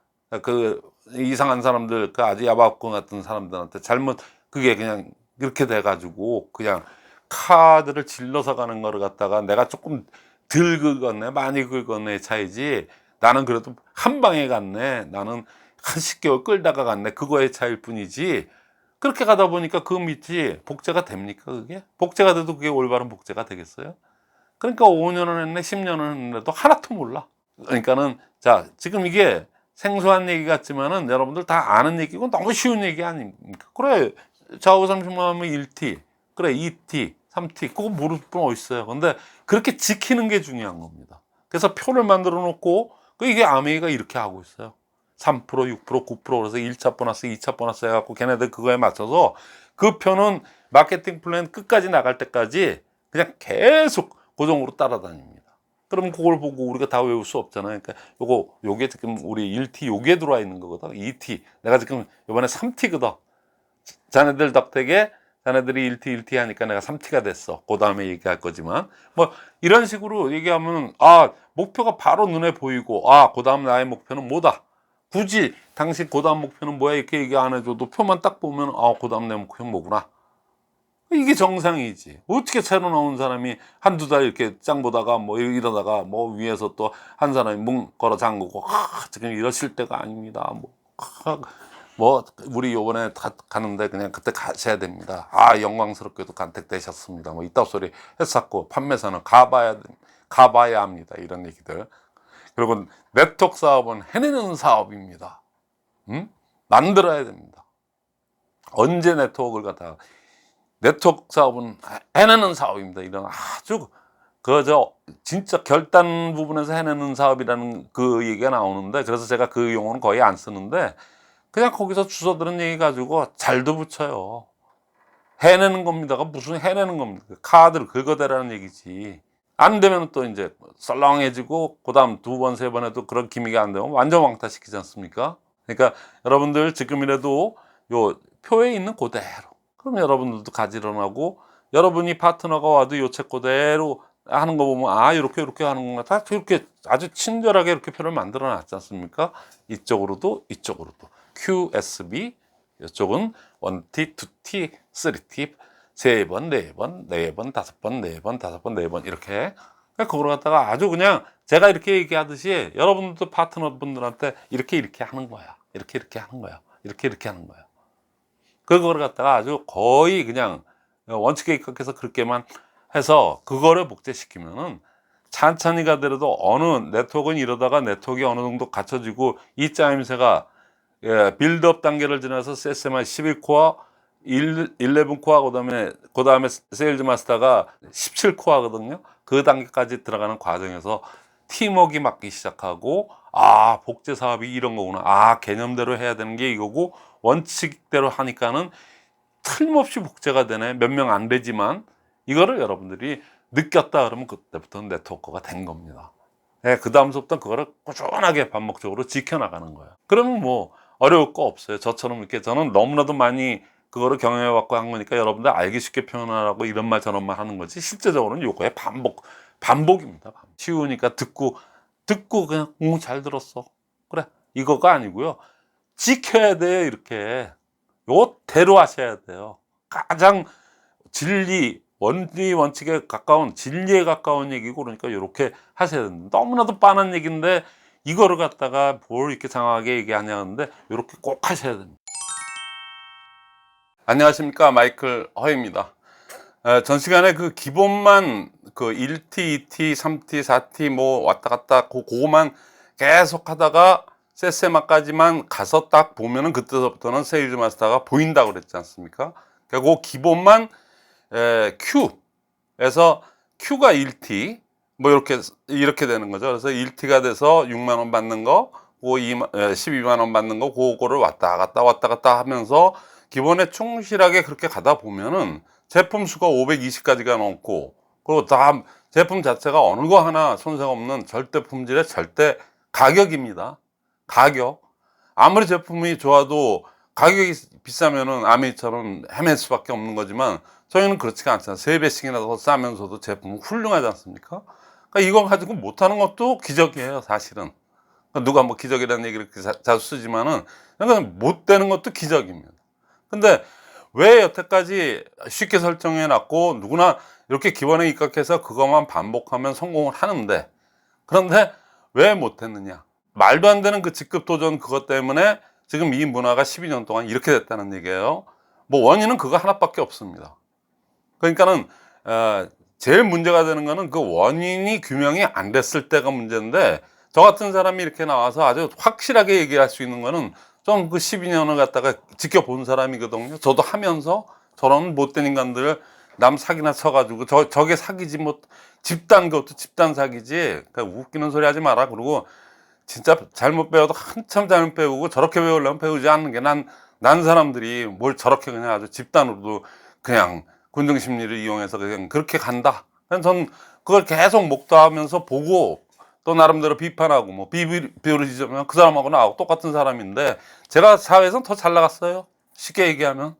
그 이상한 사람들, 그 아주 야박공 같은 사람들한테 잘못 그게 그냥 이렇게 돼가지고 그냥 카드를 질러서 가는 거를 갖다가 내가 조금 덜 긁었네, 많이 긁었네 차이지, 나는 그래도 한 방에 갔네, 나는 한 10개월 끌다가 갔네, 그거의 차이일 뿐이지. 그렇게 가다 보니까 그 밑이 복제가 됩니까? 그게 복제가 돼도 그게 올바른 복제가 되겠어요? 그러니까 5년을 했네, 10년을 했는데도 하나도 몰라. 그러니까는 자, 지금 이게 생소한 얘기 같지만은 여러분들 다 아는 얘기고 너무 쉬운 얘기 아닙니까? 그래, 좌우 30만 하면 1t, 그래 2t, 3t, 그거 모를 분 어디 있어요? 근데 그렇게 지키는 게 중요한 겁니다. 그래서 표를 만들어 놓고 이게 아메이가 이렇게 하고 있어요. 3%, 6%, 9% 그래서 1차 보너스, 2차 보너스 해갖고 걔네들 그거에 맞춰서 그 표는 마케팅 플랜 끝까지 나갈 때까지 그냥 계속 고정으로 따라다닙니다. 그럼 그걸 보고 우리가 다 외울 수 없잖아요. 그러니까 요게 지금 우리 1T 요게 들어와 있는 거거든. 2T. 내가 지금 이번에 3T거든. 자네들 덕택에 자네들이 1T 하니까 내가 3T가 됐어. 그 다음에 얘기할 거지만 뭐 이런 식으로 얘기하면 목표가 바로 눈에 보이고 그 다음 나의 목표는 뭐다. 굳이 당신 그 다음 목표는 뭐야 이렇게 얘기 안 해줘도 표만 딱 보면 그 다음 내 목표는 뭐구나. 이게 정상이지. 어떻게 새로 나온 사람이 한두 달 이렇게 짱 보다가 뭐 이러다가 뭐 위에서 또 한 사람이 문 걸어 잠그고 지금 이러실 때가 아닙니다. 뭐 우리 요번에 가는데 그냥 그때 가셔야 됩니다. 영광스럽게도 간택되셨습니다. 뭐 이따 소리 했었고, 판매사는 가봐야 합니다. 이런 얘기들. 그리고 네트워크 사업은 해내는 사업입니다. 만들어야 됩니다. 언제 네트워크를 갖다가 네트워크 사업은 해내는 사업입니다. 이런 아주 진짜 결단 부분에서 해내는 사업이라는 그 얘기가 나오는데, 그래서 제가 그 용어는 거의 안 쓰는데 그냥 거기서 주워들은 얘기 가지고 잘도 붙여요. 해내는 겁니다가 무슨 해내는 겁니까? 카드를 긁어대라는 얘기지. 안 되면 또 이제 썰렁해지고 그 다음 두 번, 세 번 해도 그런 기미가 안 되면 완전 왕따시키지 않습니까? 그러니까 여러분들 지금이라도 요 표에 있는 그대로, 그럼 여러분들도 가지런하고, 여러분이 파트너가 와도 요 책 그대로 하는 거 보면 이렇게 하는 건가, 다 이렇게 아주 친절하게 이렇게 표를 만들어 놨지 않습니까? 이쪽으로도 이쪽으로도 QSB, 이쪽은 1T, 2T, 3T, 3번, 4번, 4번, 5번, 4번, 5번, 4번 이렇게. 그걸 갖다가 아주 그냥 제가 이렇게 얘기하듯이 여러분들도 파트너분들한테 이렇게 하는 거야. 이렇게 하는 거야. 이렇게 하는 거야. 그거를 갖다가 아주 거의 그냥 원칙에 입각해서 그렇게만 해서 그거를 복제시키면은 천천히 가더라도 어느 네트워크는 이러다가 네트워크가 어느 정도 갖춰지고 이 짜임새가 빌드업 단계를 지나서 SMI 11코어, 11코어, 그다음에 세일즈 마스터가 17코어거든요. 그 단계까지 들어가는 과정에서 팀워크가 맞기 시작하고 복제 사업이 이런 거구나. 개념대로 해야 되는 게 이거고 원칙대로 하니까는 틀림없이 복제가 되네. 몇 명 안 되지만 이거를 여러분들이 느꼈다 그러면 그때부터는 네트워크가 된 겁니다. 그 다음부터 그거를 꾸준하게 반복적으로 지켜나가는 거예요. 그러면 뭐 어려울 거 없어요. 저처럼 이렇게 저는 너무나도 많이 그거를 경험해왔고 한 거니까 여러분들 알기 쉽게 표현하라고 이런 말 저런 말 하는 거지, 실제적으로는 요거의 반복입니다. 쉬우니까 듣고 그냥 잘 들었어. 그래, 이거가 아니고요. 지켜야 돼요. 이렇게 요대로 하셔야 돼요. 가장 원칙에 가까운 진리에 가까운 얘기고, 그러니까 이렇게 하셔야 됩니다. 너무나도 뻔한 얘기인데 이거를 갖다가 뭘 이렇게 장황하게 얘기하냐는데 이렇게 꼭 하셔야 됩니다. 안녕하십니까, 마이클 허입니다. 전 시간에 그 기본만 그 1T, 2T, 3T, 4T 뭐 왔다 갔다 그거만 계속 하다가 세세마까지만 가서 딱 보면은 그때부터는 세일즈 마스터가 보인다고 그랬지 않습니까? 그리고 기본만 Q에서 Q가 1T 뭐 이렇게 되는 거죠. 그래서 1T가 돼서 6만 원 받는 거, 그 12만 원 받는 거, 그거를 왔다 갔다 하면서 기본에 충실하게 그렇게 가다 보면은 제품 수가 520가지가 넘고, 그리고 다음 제품 자체가 어느 거 하나 손색 없는 절대 품질의 절대 가격입니다. 가격. 아무리 제품이 좋아도 가격이 비싸면은 아메이처럼 헤맬 수밖에 없는 거지만 저희는 그렇지가 않잖아요. 3배씩이나 더 싸면서도 제품은 훌륭하지 않습니까? 그러니까 이거 가지고 못하는 것도 기적이에요, 사실은. 그러니까 누가 뭐 기적이라는 얘기를 자주 쓰지만은, 그러니까 못 되는 것도 기적입니다. 근데 왜 여태까지 쉽게 설정해 놨고 누구나 이렇게 기본에 입각해서 그것만 반복하면 성공을 하는데, 그런데 왜 못했느냐? 말도 안 되는 그 직급 도전 그것 때문에 지금 이 문화가 12년 동안 이렇게 됐다는 얘기예요. 뭐 원인은 그거 하나밖에 없습니다. 그러니까는 제일 문제가 되는 거는 그 원인이 규명이 안 됐을 때가 문제인데, 저 같은 사람이 이렇게 나와서 아주 확실하게 얘기할 수 있는 거는 좀 그 12년을 갖다가 지켜본 사람이거든요. 저도 하면서 저런 못된 인간들을 남 사기나 쳐가지고 저게 사기지, 뭐 집단, 그것도 집단 사기지. 그러니까 웃기는 소리 하지 마라. 그러고 진짜 잘못 배워도 한참 잘못 배우고 저렇게 배우려면 배우지 않는 게 난 사람들이 뭘 저렇게 그냥 아주 집단으로도 그냥 군중심리를 이용해서 그냥 그렇게 간다. 전 그걸 계속 목도하면서 보고 또 나름대로 비판하고 뭐 비비리지면 그 사람하고 나하고 똑같은 사람인데 제가 사회에서는 더 잘 나갔어요. 쉽게 얘기하면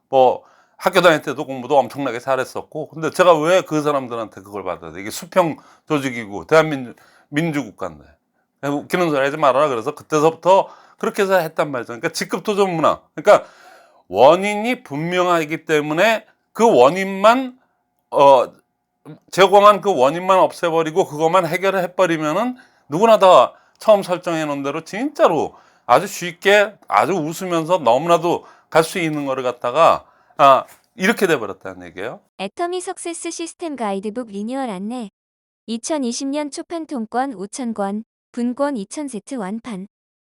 뭐 학교 다닐 때도 공부도 엄청나게 잘했었고, 근데 제가 왜 그 사람들한테 그걸 받아야 돼? 이게 수평 조직이고 대한민국 민주국가인데 웃기는 소리 하지 말아라. 그래서 그때서부터 그렇게 해서 했단 말이죠. 그러니까 직급 도전 문화. 그러니까 원인이 분명하기 때문에 그 원인만 제공한 그 원인만 없애버리고 그것만 해결을 해버리면은 누구나 다 처음 설정해 놓은 대로 진짜로 아주 쉽게 아주 웃으면서 너무나도 갈 수 있는 거를 갖다가 이렇게 돼버렸다는 얘기예요. 애터미 석세스 시스템 가이드북 리뉴얼 안내 2020년 초판 통권 5,000권, 분권 2,000세트 완판.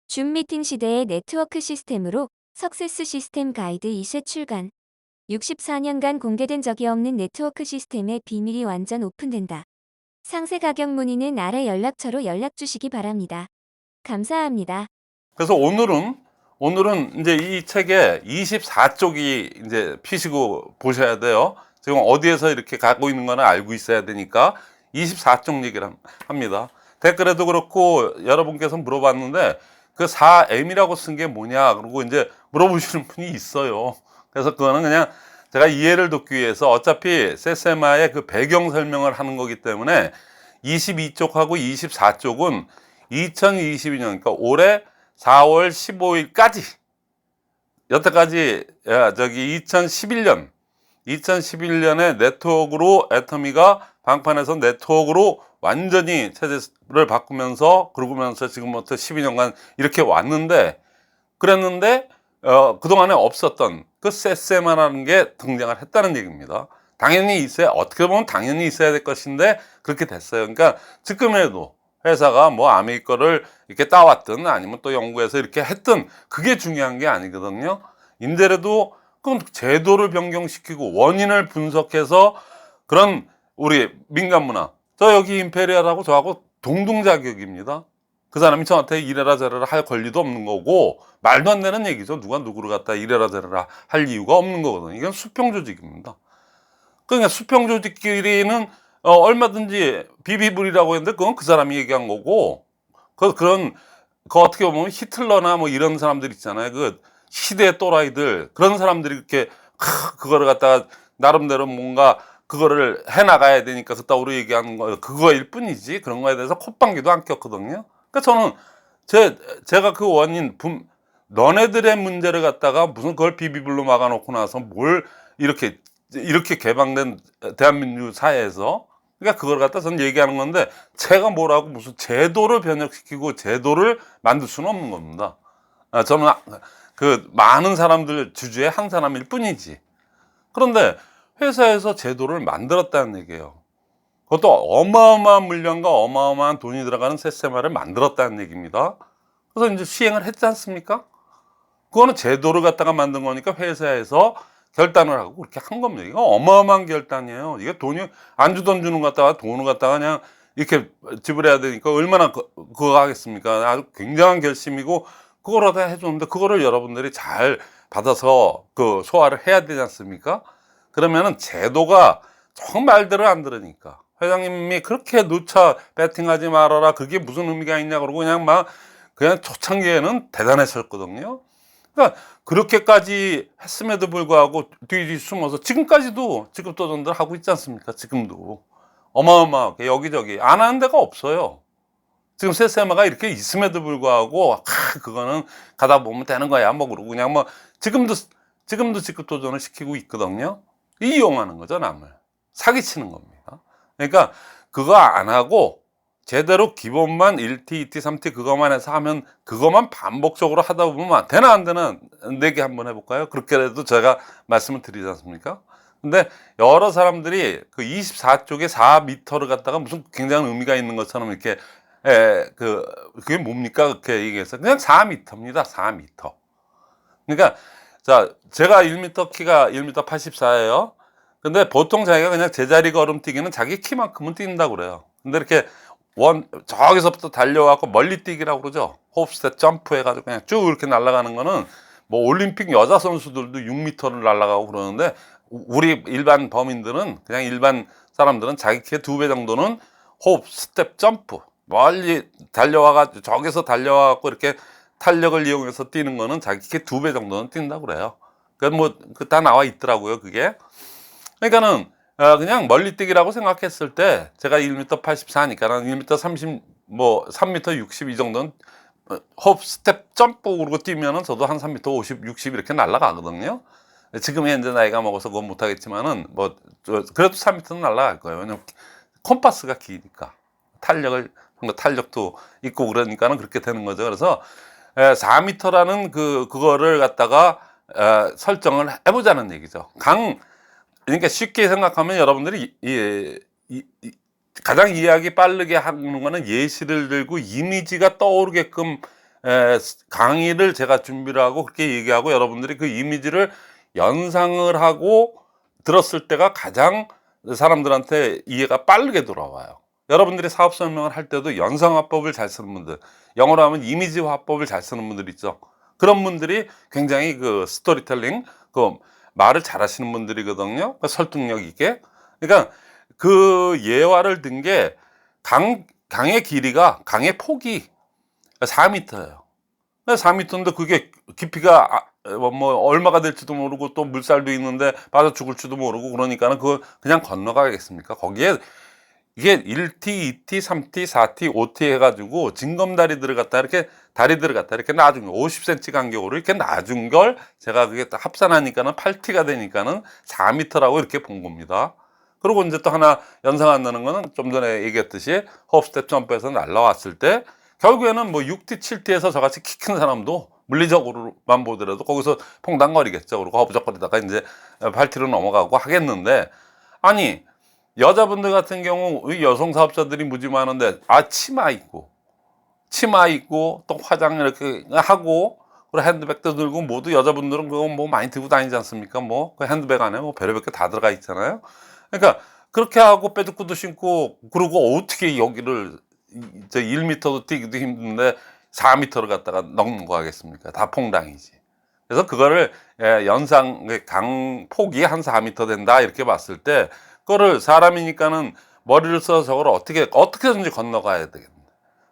줌 미팅 시대의 네트워크 시스템으로 석세스 시스템 가이드 2세 출간. 64년간 공개된 적이 없는 네트워크 시스템의 비밀이 완전 오픈된다. 상세 가격 문의는 아래 연락처로 연락 주시기 바랍니다. 감사합니다. 그래서 오늘은 이제 이 책에 24쪽이 이제 피시고 보셔야 돼요. 지금 어디에서 이렇게 가고 있는 거는 알고 있어야 되니까 24쪽 얘기를 합니다. 댓글에도 그렇고 여러분께서 물어봤는데 그 4M이라고 쓴 게 뭐냐 그러고 이제 물어보시는 분이 있어요. 그래서 그거는 그냥 제가 이해를 돕기 위해서 어차피 세세마의 그 배경 설명을 하는 거기 때문에 22쪽하고 24쪽은 2022년, 그러니까 올해 4월 15일까지 여태까지 2011년에 네트워크로 애터미가 방판에서 네트워크로 완전히 체제를 바꾸면서 그러면서 지금부터 12년간 이렇게 왔는데, 그랬는데 그동안에 없었던 그 세세마라는 게 등장을 했다는 얘기입니다. 당연히 있어야, 어떻게 보면 당연히 있어야 될 것인데 그렇게 됐어요. 그러니까 지금에도 회사가 뭐 아메리 거를 이렇게 따왔든 아니면 또 연구해서 이렇게 했든 그게 중요한 게 아니거든요. 인제라도 그 제도를 변경시키고 원인을 분석해서 그런 우리 민간 문화, 저 여기 임페리얼하고 저하고 동등자격입니다. 그 사람이 저한테 이래라 저래라 할 권리도 없는 거고 말도 안 되는 얘기죠. 누가 누구를 갖다 이래라 저래라 할 이유가 없는 거거든요. 이건 수평 조직입니다. 그러니까 수평 조직끼리는 얼마든지 비비불이라고 했는데 그건 그 사람이 얘기한 거고, 그 어떻게 보면 히틀러나 뭐 이런 사람들 있잖아요. 그 시대의 또라이들, 그런 사람들이 이렇게 그거를 갖다가 나름대로 뭔가 그거를 해나가야 되니까 그따위로 얘기하는 거, 그거일 뿐이지 그런 거에 대해서 콧방귀도 안 꼈거든요. 그러니까 저는 제가 그 원인 너네들의 문제를 갖다가 무슨 그걸 비비불로 막아놓고 나서 뭘 이렇게 개방된 대한민국 사회에서 그러니까 그걸 갖다 저는 얘기하는 건데, 제가 뭐라고 무슨 제도를 변혁시키고 제도를 만들 수는 없는 겁니다. 저는 그 많은 사람들 주주의 한 사람일 뿐이지. 그런데 회사에서 제도를 만들었다는 얘기예요. 그것도 어마어마한 물량과 어마어마한 돈이 들어가는 시스템화를 만들었다는 얘기입니다. 그래서 이제 시행을 했지 않습니까? 그거는 제도를 갖다가 만든 거니까 회사에서 결단을 하고 그렇게 한 겁니다. 이거 어마어마한 결단이에요. 이게 돈이 안 주던 주는 것 갖다가 돈을 갖다가 그냥 이렇게 지불해야 되니까 얼마나 그거 하겠습니까? 아주 굉장한 결심이고 그걸 다 해줬는데 그거를 여러분들이 잘 받아서 그 소화를 해야 되지 않습니까? 그러면은 제도가 정말대로 안 들으니까 회장님이 그렇게 누차 배팅하지 말아라 그게 무슨 의미가 있냐 그러고 그냥 초창기에는 대단했었거든요. 그러니까 그렇게까지 했음에도 불구하고 뒤뒤 숨어서 지금까지도 직급도전들 하고 있지 않습니까? 지금도 어마어마하게 여기저기 안 하는 데가 없어요. 지금 세세마가 이렇게 있음에도 불구하고 그거는 가다 보면 되는 거야 뭐 그러고 그냥 뭐 지금도 직급도전을 시키고 있거든요. 이용하는 거죠, 남을 사기치는 겁니다. 그러니까 그거 안 하고 제대로 기본만 1T, 2T, 3T 그것만 해서 하면 그것만 반복적으로 하다 보면 되나 안 되나 내기 한번 해볼까요? 그렇게라도 제가 말씀을 드리지 않습니까? 근데 여러 사람들이 그 24쪽에 4m를 갖다가 무슨 굉장한 의미가 있는 것처럼 이렇게 그게 뭡니까? 그렇게 얘기해서 그냥 4m입니다. 4m. 그러니까 자, 제가 1m 키가 1m 84예요. 근데 보통 자기가 그냥 제자리 걸음 뛰기는 자기 키만큼은 뛴다고 그래요. 근데 이렇게 저기서부터 달려와서 멀리 뛰기라고 그러죠. 호흡스텝 점프 해가지고 그냥 쭉 이렇게 날아가는 거는 뭐 올림픽 여자 선수들도 6m를 날아가고 그러는데 우리 일반 범인들은 그냥 일반 사람들은 자기 키의 2배 정도는 호흡 스텝 점프 멀리 달려와가지고 저기서 달려와갖고 이렇게 탄력을 이용해서 뛰는 거는 자기 키 2배 정도는 뛴다고 그래요. 그 다 나와 있더라고요, 그게. 그러니까는 그냥 멀리뛰기라고 생각했을 때 제가 1m 84니까는 1m 30, 뭐 3m 60 이 정도는 호흡 스텝 점프로 뛰면은 저도 한 3m 50, 60 이렇게 날아가거든요. 지금 현재 나이가 먹어서 그건 못하겠지만은 뭐 그래도 3m는 날아갈 거예요. 왜냐면 콤파스가 기니까 탄력도 있고 그러니까는 그렇게 되는 거죠. 그래서 4m라는 그거를 갖다가 설정을 해보자는 얘기죠. 그러니까 쉽게 생각하면 여러분들이 가장 이해하기 빠르게 하는 거는 예시를 들고 이미지가 떠오르게끔 강의를 제가 준비를 하고 그렇게 얘기하고 여러분들이 그 이미지를 연상을 하고 들었을 때가 가장 사람들한테 이해가 빠르게 돌아와요. 여러분들이 사업 설명을 할 때도 연상화법을 잘 쓰는 분들, 영어로 하면 이미지화법을 잘 쓰는 분들 있죠. 그런 분들이 굉장히 그 스토리텔링, 그 말을 잘 하시는 분들이거든요. 설득력 있게. 그러니까 그 예화를 든 게 강의 길이가, 강의 폭이 4m예요. 4m인데 그게 깊이가 뭐 얼마가 될지도 모르고 또 물살도 있는데 빠져 죽을지도 모르고 그러니까는 그거 그냥 건너가겠습니까? 거기에 이게 1T, 2T, 3T, 4T, 5T 해가지고 징검다리들을 갖다 이렇게 다리들을 갖다 이렇게 놔준 거 50cm 간격으로 이렇게 놔준 걸 제가 그게 딱 합산하니까는 8T가 되니까는 4m라고 이렇게 본 겁니다. 그리고 이제 또 하나 연상한다는 거는 좀 전에 얘기했듯이 호흡스텝 점프에서 날라왔을 때 결국에는 뭐 6T, 7T에서 저같이 키 큰 사람도 물리적으로만 보더라도 거기서 퐁당거리겠죠. 그리고 허부적거리다가 이제 8T로 넘어가고 하겠는데 아니 여자분들 같은 경우 여성 사업자들이 무지 많은데 치마 입고 또 화장 이렇게 하고 그리고 핸드백도 들고 모두 여자분들은 그거 뭐 많이 들고 다니지 않습니까? 뭐 그 핸드백 안에 뭐 별의별 게 다 들어가 있잖아요. 그러니까 그렇게 하고 빼죽구도 신고 그러고 어떻게 여기를 1m도 뛰기도 힘든데 4m를 갖다가 넘어가겠습니까? 다 퐁당이지. 그래서 그거를 연상 강 폭이 한 4m 된다 이렇게 봤을 때 그거를 사람이니까는 머리를 써서 저걸 어떻게든지 건너가야 되겠네.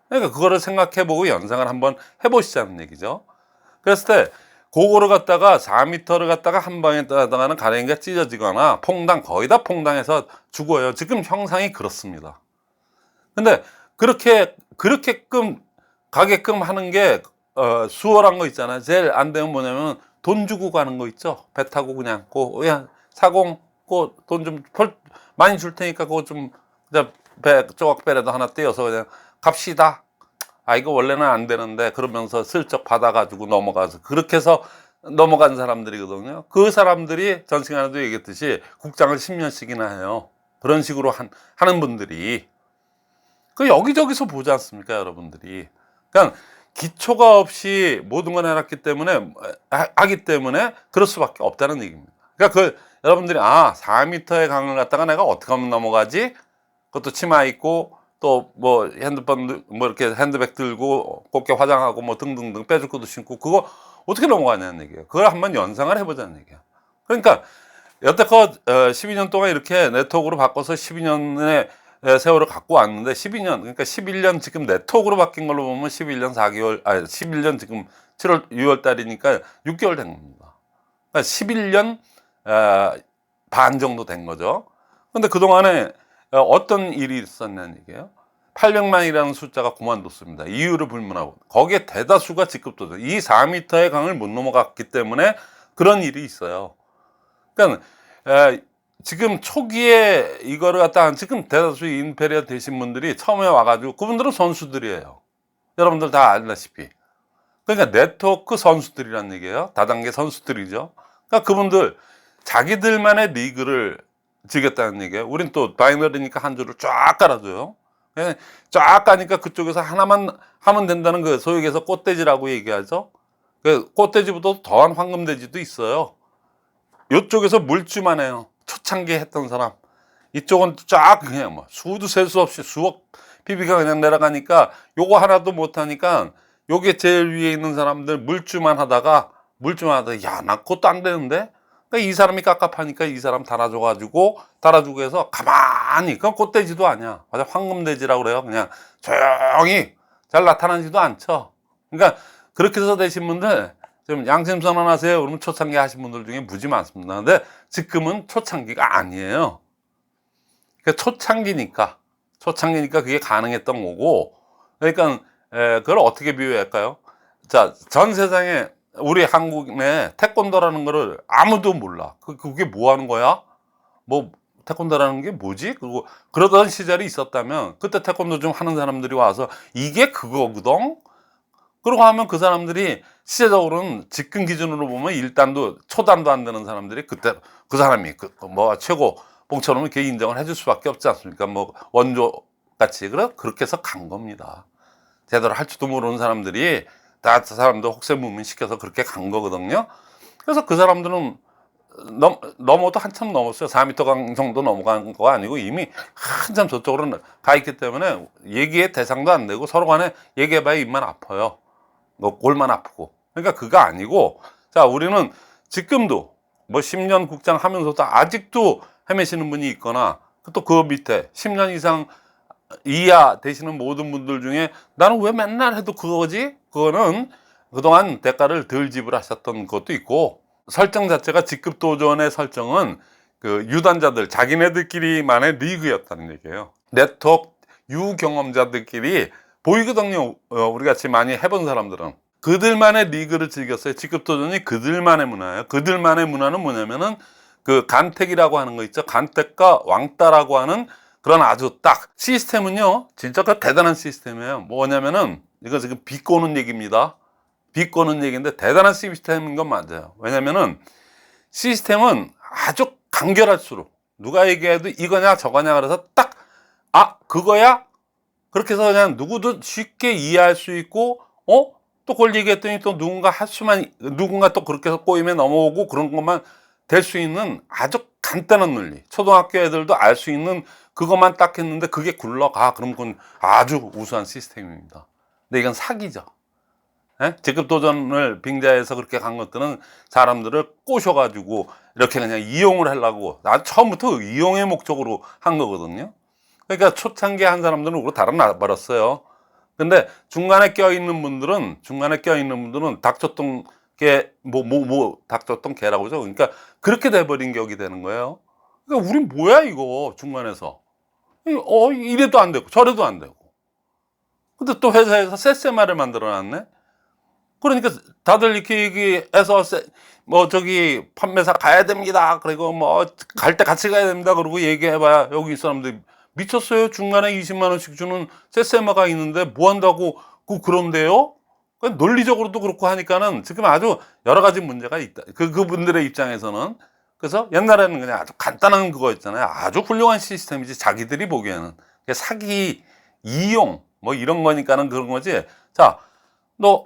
그러니까 그거를 생각해보고 연상을 한번 해보시자는 얘기죠. 그랬을 때 그거를 갖다가 4m를 갖다가 한 방에 따다가는 가랭이가 찢어지거나 거의 다 퐁당해서 죽어요. 지금 형상이 그렇습니다. 근데 그렇게끔 가게끔 하는 게 수월한 거 있잖아요. 제일 안 되면 뭐냐면 돈 주고 가는 거 있죠. 배 타고 그냥 사공 돈 좀 많이 줄 테니까 그거 좀 이제 조각배라도 하나 떼어서 그냥 갑시다. 아, 이거 원래는 안 되는데, 그러면서 슬쩍 받아가지고 넘어가서, 그렇게 해서 넘어간 사람들이거든요. 그 사람들이 전 시간에도 얘기했듯이 국장을 10년씩이나 해요. 그런 식으로 하는 분들이. 그 여기저기서 보지 않습니까, 여러분들이. 그냥 기초가 없이 모든 걸 해놨기 때문에, 하기 때문에 그럴 수밖에 없다는 얘기입니다. 그러니까 여러분들이, 4m의 강을 갖다가 내가 어떻게 하면 넘어가지? 그것도 치마 입고, 또 뭐 핸드폰 뭐 이렇게 핸드백 들고 곱게 화장하고 뭐 등등등 빼줄 것도 신고 그거 어떻게 넘어가냐는 얘기예요. 그걸 한번 연상을 해보자는 얘기야. 그러니까 여태껏 12년 동안 이렇게 네트워크로 바꿔서 12년의 세월을 갖고 왔는데 12년 그러니까 11년 지금 네트워크로 바뀐 걸로 보면 11년 4개월 11년 지금 7월 6월 달이니까 6개월 된 겁니다. 그러니까 11년 반 정도 된 거죠. 근데 그동안에 어떤 일이 있었냐는 얘기예요. 800만이라는 숫자가 그만뒀습니다. 이유를 불문하고. 거기에 대다수가 직급도전. 이 4m의 강을 못 넘어갔기 때문에 그런 일이 있어요. 그러니까 지금 초기에 이거를 갖다 지금 대다수 인페리아 되신 분들이 처음에 와가지고 그분들은 선수들이에요. 여러분들 다 알다시피. 그러니까 네트워크 선수들이란 얘기예요. 다단계 선수들이죠. 그러니까 그분들 자기들만의 리그를 지겠다는 얘기예요. 우린 또 바이너리니까 한 줄을 쫙 깔아줘요. 쫙 가니까 그쪽에서 하나만 하면 된다는 그 소위 얘기해서 꽃돼지라고 얘기하죠. 그 꽃돼지보다 더한 황금돼지도 있어요. 이쪽에서 물주만 해요. 초창기 했던 사람. 이쪽은 쫙 그냥 뭐 수도 셀 수 없이 수억 PB가 그냥 내려가니까 요거 하나도 못하니까 요게 제일 위에 있는 사람들 물주만 하다가 야, 나 그것도 안 되는데? 그러니까 이 사람이 깝깝하니까 이 사람 달아주고 해서 가만히, 그건 꽃돼지도 아니야. 맞아, 황금돼지라고 그래요. 그냥 조용히 잘 나타나지도 않죠. 그러니까 그렇게 해서 되신 분들, 좀 양심선언하세요. 그러면 초창기 하신 분들 중에 무지 많습니다. 근데 지금은 초창기가 아니에요. 그러니까 초창기니까 그게 가능했던 거고, 그러니까 그걸 어떻게 비유할까요? 자, 전 세상에 우리 한국 내 태권도라는 거를 아무도 몰라. 그게 뭐 하는 거야? 뭐 태권도라는 게 뭐지? 그리고 그러던 시절이 있었다면 그때 태권도 좀 하는 사람들이 와서 이게 그거거든? 그러고 하면 그 사람들이 시대적으로는 지금 기준으로 보면 1단도 초단도 안 되는 사람들이 그때 그 사람이 뭐 최고 봉처럼 이렇게 인정을 해줄 수밖에 없지 않습니까? 뭐 원조 같이 그렇게 해서 간 겁니다. 제대로 할 줄도 모르는 사람들이 다 사람도 혹세무민 시켜서 그렇게 간 거거든요. 그래서 그 사람들은 넘어도 한참 넘었어요. 4m 강 정도 넘어간 거 아니고 이미 한참 저쪽으로 가 있기 때문에 얘기의 대상도 안 되고 서로 간에 얘기해봐야 입만 아파요. 뭐 골만 아프고. 그러니까 그거 아니고, 자, 우리는 지금도 뭐 10년 국장 하면서도 아직도 헤매시는 분이 있거나 또 그 밑에 10년 이상 이하 되시는 모든 분들 중에 나는 왜 맨날 해도 그거지? 그거는 그동안 대가를 덜 지불하셨던 것도 있고, 설정 자체가 직급 도전의 설정은 그 유단자들 자기네들끼리만의 리그였다는 얘기예요. 네트워크 유경험자들끼리 보이거든요. 우리 같이 많이 해본 사람들은 그들만의 리그를 즐겼어요. 직급 도전이 그들만의 문화예요. 그들만의 문화는 뭐냐면은 그 간택이라고 하는 거 있죠. 간택과 왕따라고 하는 그런 아주 딱 시스템은요, 진짜 그 대단한 시스템이에요. 뭐냐면은 이거 지금 비꼬는 얘기입니다. 비꼬는 얘기인데 대단한 시스템인 건 맞아요. 왜냐면은 시스템은 아주 간결할수록 누가 얘기해도 이거냐 저거냐 그래서 딱 그거야? 그렇게 해서 그냥 누구도 쉽게 이해할 수 있고, 또 그걸 얘기했더니 또 누군가 또 그렇게 해서 꼬임에 넘어오고 그런 것만 될 수 있는 아주 간단한 논리. 초등학교 애들도 알 수 있는 그것만 딱 했는데 그게 굴러가. 그럼 그건 아주 우수한 시스템입니다. 근데 이건 사기죠. 직급 도전을 빙자해서 그렇게 간 것들은 사람들을 꼬셔가지고 이렇게 그냥 이용을 하려고, 처음부터 이용의 목적으로 한 거거든요. 그러니까 초창기에 한 사람들은 그로 달아나버렸어요. 근데 중간에 껴있는 분들은 닥쳤던 게 닥쳤던 개라고 그러죠. 그러니까 그렇게 돼버린 격이 되는 거예요. 그러니까 우린 뭐야 이거 중간에서 이래도 안 되고 저래도 안 되고. 근데 또 회사에서 쎄쎄말을 만들어놨네. 그러니까 다들 이렇게 얘기해서 뭐 저기 판매사 가야 됩니다. 그리고 뭐 갈 때 같이 가야 됩니다. 그러고 얘기해봐야 여기 사람들이 미쳤어요. 중간에 20만 원씩 주는 세세마가 있는데 뭐 한다고 그런데요? 논리적으로도 그렇고 하니까는 지금 아주 여러 가지 문제가 있다. 그분들의 입장에서는. 그래서 옛날에는 그냥 아주 간단한 그거 있잖아요. 아주 훌륭한 시스템이지 자기들이 보기에는. 사기, 이용 뭐 이런 거니까는 그런 거지. 자, 너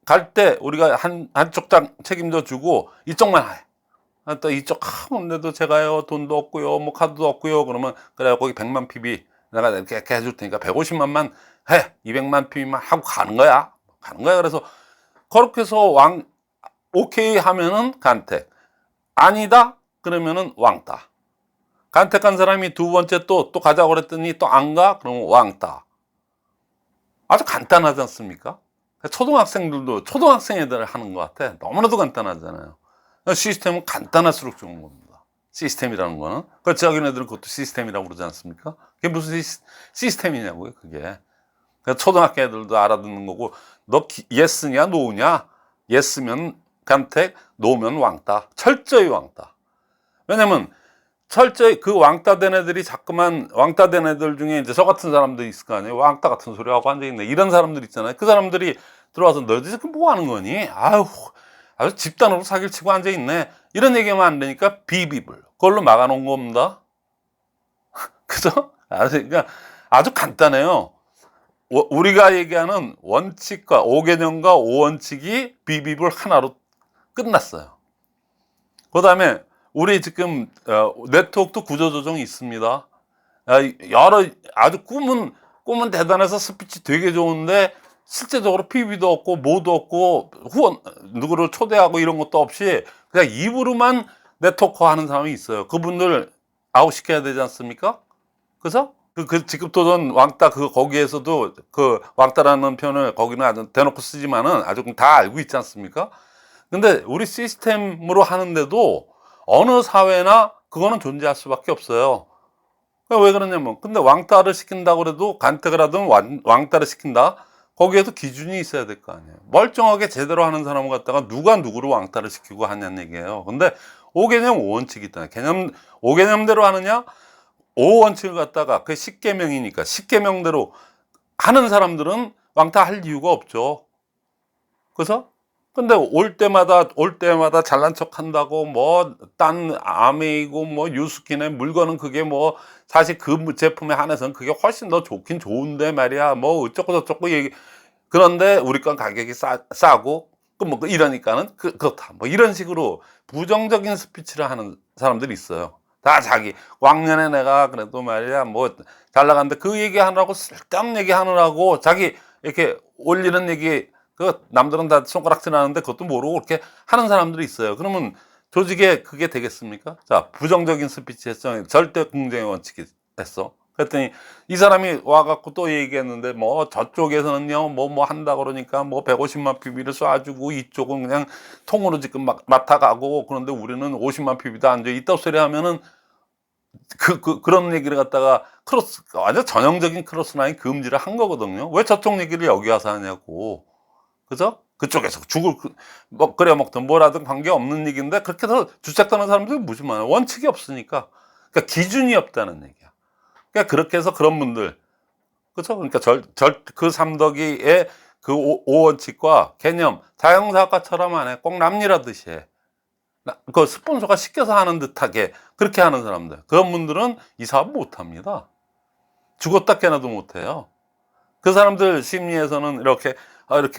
갈 때 우리가 한쪽 장 책임져 주고 이쪽만 해. 또 이쪽 하는데도 제가요 돈도 없고요 뭐 카드도 없고요 그러면 그래 거기 100만 PB 내가 이렇게 해줄 테니까 150만만 해 200만 PB만 하고 가는 거야. 그래서 그렇게 해서 오케이 하면은 간택, 아니다 그러면은 왕따. 간택한 사람이 두 번째 또 가자고 그랬더니 또 안 가 그러면 왕따. 아주 간단하지 않습니까? 초등학생들도 초등학생 애들 하는 것 같아. 너무나도 간단하잖아요. 시스템은 간단할수록 좋은 겁니다. 시스템이라는 거는. 그렇지, 자기네들은 그것도 시스템이라고 그러지 않습니까? 그게 무슨 시스템이냐고요, 그게. 초등학교 애들도 알아듣는 거고, 너 예스냐, 노냐? 예스면 간택, 노면 왕따. 철저히 왕따. 왜냐면, 철저히 그 왕따 된 애들이 자꾸만, 왕따 된 애들 중에 이제 저 같은 사람들이 있을 거 아니에요? 왕따 같은 소리 하고 앉아있네. 이런 사람들 있잖아요. 그 사람들이 들어와서 너희들 뭐 하는 거니? 아주 집단으로 사기를 치고 앉아있네. 이런 얘기하면 안 되니까 비비블. 그걸로 막아놓은 겁니다. 그죠? 그러니까 아주 간단해요. 우리가 얘기하는 원칙과 5개념과 5원칙이 비비블 하나로 끝났어요. 그 다음에 우리 지금 네트워크도 구조조정이 있습니다. 여러 아주 꿈은 대단해서 스피치 되게 좋은데 실제적으로 PB도 없고 뭐도 없고 후원 누구를 초대하고 이런 것도 없이 그냥 입으로만 네트워크 하는 사람이 있어요. 그분들 아웃시켜야 되지 않습니까? 그래서 그 직급도전 왕따 거기에서도 그 왕따라는 표현을 거기는 아주 대놓고 쓰지만은 아주 다 알고 있지 않습니까? 근데 우리 시스템으로 하는데도 어느 사회나 그거는 존재할 수밖에 없어요. 왜 그러냐면 근데 왕따를 시킨다고 그래도 간택을 하든 왕따를 시킨다. 거기에도 기준이 있어야 될 거 아니에요. 멀쩡하게 제대로 하는 사람을 갖다가 누가 누구를 왕따를 시키고 하냐는 얘기예요. 근데 5개념 5원칙이 있다. 5개념대로 하느냐? 5원칙을 갖다가 그 10계명이니까 10계명대로 하는 사람들은 왕따 할 이유가 없죠. 그래서 근데 올 때마다 잘난 척 한다고 뭐 딴 아메이고 뭐 유스킨의 물건은 그게 뭐 사실 그 제품에 한해서는 그게 훨씬 더 좋긴 좋은데 말이야 뭐 어쩌고 저쩌고 얘기. 그런데 우리 건 가격이 싸고 뭐 이러니까는 그렇다 뭐 이런 식으로 부정적인 스피치를 하는 사람들이 있어요. 다 자기 왕년에 내가 그래도 말이야 뭐 잘 나갔는데 그 얘기 하느라고 쓸데없는 얘기 하느라고 자기 이렇게 올리는 얘기 남들은 다 손가락질 하는데 그것도 모르고 그렇게 하는 사람들이 있어요. 그러면 조직에 그게 되겠습니까? 자, 부정적인 스피치 했죠. 절대 공정의 원칙이 했어. 그랬더니 이 사람이 와갖고 또 얘기했는데 뭐 저쪽에서는요 뭐 한다 그러니까 뭐 150만 PB를 쏴주고 이쪽은 그냥 통으로 지금 막 맡아가고 그런데 우리는 50만 PB도 안 줘. 이따 소리 하면은 그런 얘기를 갖다가 완전 전형적인 크로스라인 금지를 한 거거든요. 왜 저쪽 얘기를 여기 와서 하냐고. 그죠? 그쪽에서 뭐 끓여 먹든 뭐라든 관계없는 얘기인데 그렇게 해서 주책하는 사람들이 무슨 말이야. 원칙이 없으니까. 그러니까 기준이 없다는 얘기야. 그러니까 그렇게 해서 그런 분들. 그죠? 그러니까 그 삼덕이의 그 5원칙과 개념, 자영사학과처럼 안 해. 꼭 남일하듯이 해. 그 스폰서가 시켜서 하는 듯하게 그렇게 하는 사람들. 그런 분들은 이 사업 못 합니다. 죽었다 깨나도 못 해요. 그 사람들 심리에서는 이렇게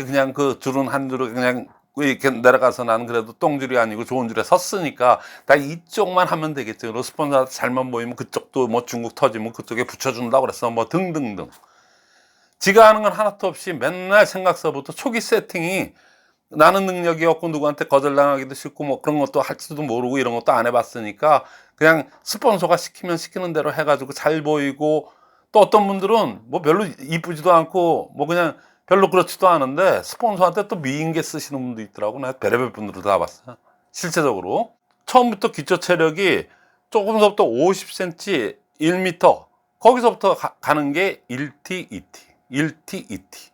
그냥 그 줄은 한 줄을 그냥 이렇게 내려가서 나는 그래도 똥줄이 아니고 좋은 줄에 섰으니까 나 이쪽만 하면 되겠죠. 스폰서 잘만 보이면 그쪽도 뭐 중국 터지면 그쪽에 붙여준다고 그랬어. 뭐 등등등. 지가 하는 건 하나도 없이 맨날 생각서부터 초기 세팅이 나는 능력이 없고 누구한테 거절당하기도 싫고 뭐 그런 것도 할지도 모르고 이런 것도 안 해봤으니까 그냥 스폰서가 시키면 시키는 대로 해가지고 잘 보이고 또 어떤 분들은 뭐 별로 이쁘지도 않고 뭐 그냥 별로 그렇지도 않은데 스폰서한테 또 미인계 쓰시는 분도 있더라고. 내가 별의별 분들을 다 봤어요. 실제적으로 처음부터 기초 체력이 조금서부터 50cm, 1m 거기서부터 가는 게 1T, 2T, 2T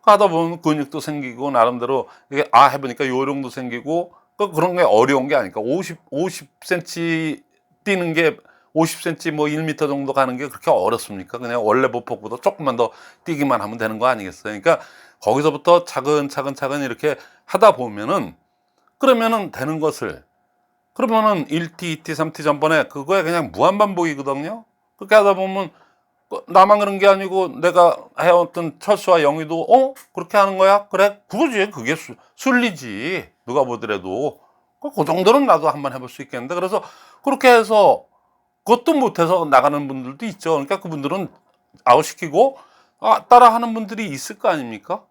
하다 보면 근육도 생기고 나름대로 이게 해보니까 요령도 생기고 그런 게 어려운 게 아니까 50cm 뛰는 게 50cm 뭐 1m 정도 가는 게 그렇게 어렵습니까? 그냥 원래 보폭보다 조금만 더 뛰기만 하면 되는 거 아니겠어요? 그러니까 거기서부터 차근차근 이렇게 하다 보면은 그러면은 되는 것을 그러면은 1T, 2T, 3T 전번에 그거에 그냥 무한반복이거든요. 그렇게 하다 보면 나만 그런 게 아니고 내가 해왔던 철수와 영희도 그렇게 하는 거야? 그래? 그거지. 그게 순리지. 누가 보더라도. 그 정도는 나도 한번 해볼 수 있겠는데. 그래서 그렇게 해서 그것도 못해서 나가는 분들도 있죠. 그러니까 그분들은 아웃시키고 따라하는 분들이 있을 거 아닙니까?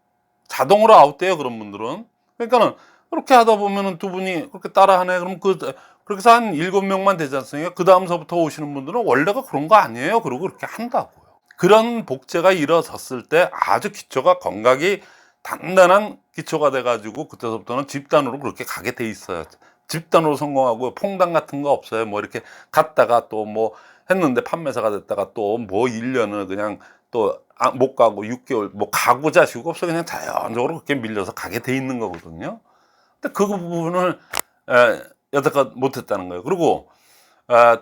자동으로 아웃돼요. 그런 분들은. 그러니까는 그렇게 하다 보면은 두 분이 그렇게 따라하네. 그럼 그렇게 해서 한 7명만 되지 않습니까? 그 다음서부터 오시는 분들은 원래가 그런 거 아니에요. 그러고 그렇게 한다고요. 그런 복제가 이루어졌을 때 아주 기초가 건강이 단단한 기초가 돼가지고 그때서부터는 집단으로 그렇게 가게 돼 있어요. 집단으로 성공하고 퐁당 같은 거 없어요. 뭐 이렇게 갔다가 또 뭐 했는데 판매사가 됐다가 또 뭐 1년을 그냥 또 못 가고 6개월 뭐 가고 자시고 없어 그냥 자연적으로 그렇게 밀려서 가게 돼 있는 거거든요. 근데 그 부분을 여태껏 못했다는 거예요. 그리고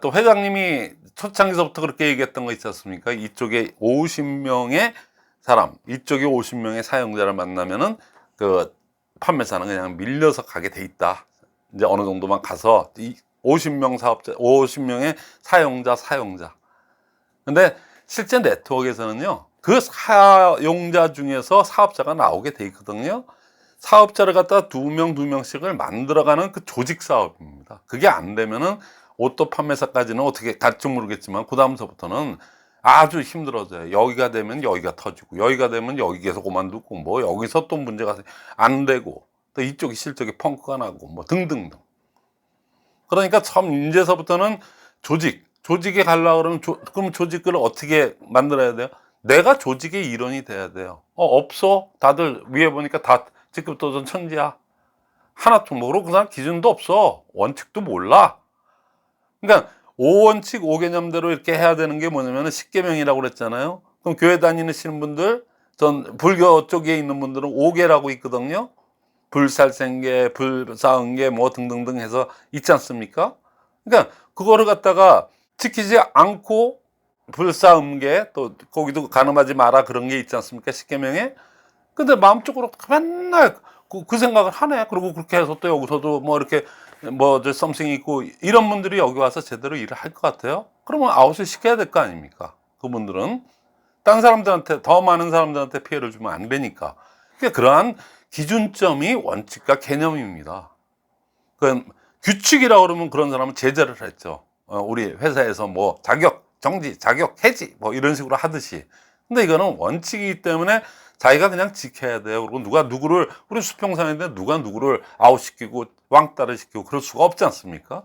또 회장님이 초창기서부터 그렇게 얘기했던 거 있지 않습니까? 이쪽에 50명의 사람, 이쪽에 50명의 사용자를 만나면은 그 판매사는 그냥 밀려서 가게 돼 있다. 이제 어느 정도만 가서 이 50명 사업자, 50명의 사용자. 근데 실제 네트워크에서는요, 그 사용자 중에서 사업자가 나오게 돼 있거든요. 사업자를 갖다 두 명씩을 만들어가는 그 조직 사업입니다. 그게 안 되면은 오토 판매사까지는 어떻게 갈지 모르겠지만 그 다음서부터는 아주 힘들어져요. 여기가 되면 여기가 터지고 여기가 되면 여기 계속 그만두고 뭐 여기서 또 문제가 안 되고 또 이쪽이 실적이 펑크가 나고 뭐 등등등. 그러니까 처음 이제서부터는 조직에 가려고 그러면 그럼 조직을 어떻게 만들어야 돼요? 내가 조직의 일원이 돼야 돼요. 없어. 다들 위에 보니까 다 직급도전 천지야. 하나도 모르고 그 사람 기준도 없어. 원칙도 몰라. 그러니까 5원칙 5개념대로 이렇게 해야 되는 게 뭐냐면 10계명이라고 그랬잖아요. 그럼 교회 다니시는 분들, 전 불교 쪽에 있는 분들은 5개라고 있거든요. 불살생계, 불사응계 뭐 등등등 해서 있지 않습니까? 그러니까 그거를 갖다가 지키지 않고 불사음계 또 거기도 가늠하지 마라 그런 게 있지 않습니까? 10계명에. 근데 마음적으로 맨날 그 생각을 하네. 그리고 그렇게 해서 또 여기서도 뭐 이렇게 뭐 저 썸씽이 있고 이런 분들이 여기 와서 제대로 일을 할 것 같아요? 그러면 아웃을 시켜야 될 거 아닙니까? 그분들은 딴 사람들한테 더 많은 사람들한테 피해를 주면 안 되니까. 그러니까 그러한 기준점이 원칙과 개념입니다. 그 규칙이라고 그러면 그런 사람은 제재를 했죠. 우리 회사에서 뭐 자격 정지, 자격 해지 뭐 이런 식으로 하듯이. 근데 이거는 원칙이기 때문에 자기가 그냥 지켜야 돼요. 그리고 누가 누구를 우리 수평사인데 누가 누구를 아웃시키고 왕따를 시키고 그럴 수가 없지 않습니까?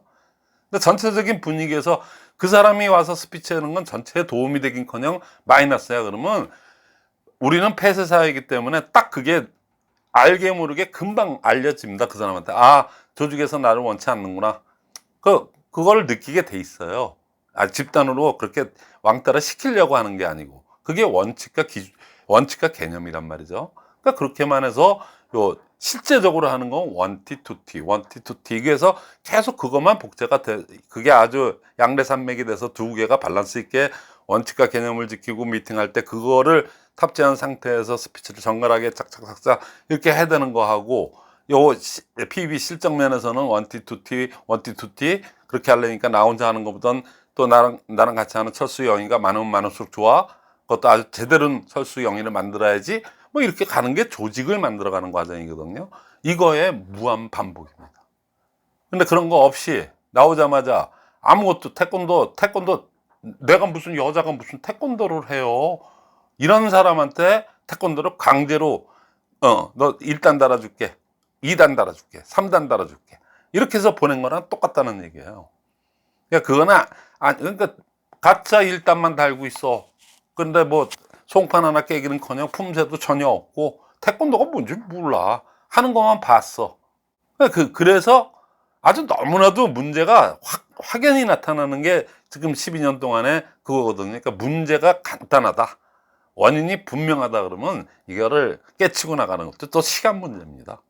근데 전체적인 분위기에서 그 사람이 와서 스피치하는 건 전체에 도움이 되긴커녕 마이너스야. 그러면 우리는 폐쇄 사회이기 때문에 딱 그게 알게 모르게 금방 알려집니다. 그 사람한테. 조직에서 나를 원치 않는구나. 그걸 느끼게 돼 있어요. 집단으로 그렇게 왕따를 시키려고 하는 게 아니고. 그게 원칙과 개념이란 말이죠. 그러니까 그렇게만 해서 실제적으로 하는 건 원티 투티. 그래서 계속 그것만 복제가 돼. 그게 아주 양대산맥이 돼서 두 개가 밸런스 있게 원칙과 개념을 지키고 미팅할 때 그거를 탑재한 상태에서 스피치를 정갈하게 착착착착 이렇게 해야 되는 거하고 PB 실적면에서는 원티 투티 그렇게 하려니까 나 혼자 하는 것보단 또 나랑 같이 하는 철수 영희가 많으면 많을수록 좋아. 그것도 아주 제대로 된 철수 영희를 만들어야지. 뭐 이렇게 가는 게 조직을 만들어가는 과정이거든요. 이거의 무한 반복입니다. 근데 그런 거 없이 나오자마자 아무것도 태권도 내가 무슨 여자가 무슨 태권도를 해요. 이런 사람한테 태권도를 강제로 너 1단 달아줄게, 2단 달아줄게, 3단 달아줄게 이렇게 해서 보낸 거랑 똑같다는 얘기예요. 그러니까 그거는 그러니까 가짜 1단만 달고 있어. 근데 뭐 송판 하나 깨기는커녕 품새도 전혀 없고 태권도가 뭔지 몰라. 하는 것만 봤어. 그래서 아주 너무나도 문제가 확연히 나타나는 게 지금 12년 동안에 그거거든요. 그러니까 문제가 간단하다. 원인이 분명하다 그러면 이거를 깨치고 나가는 것도 또 시간 문제입니다.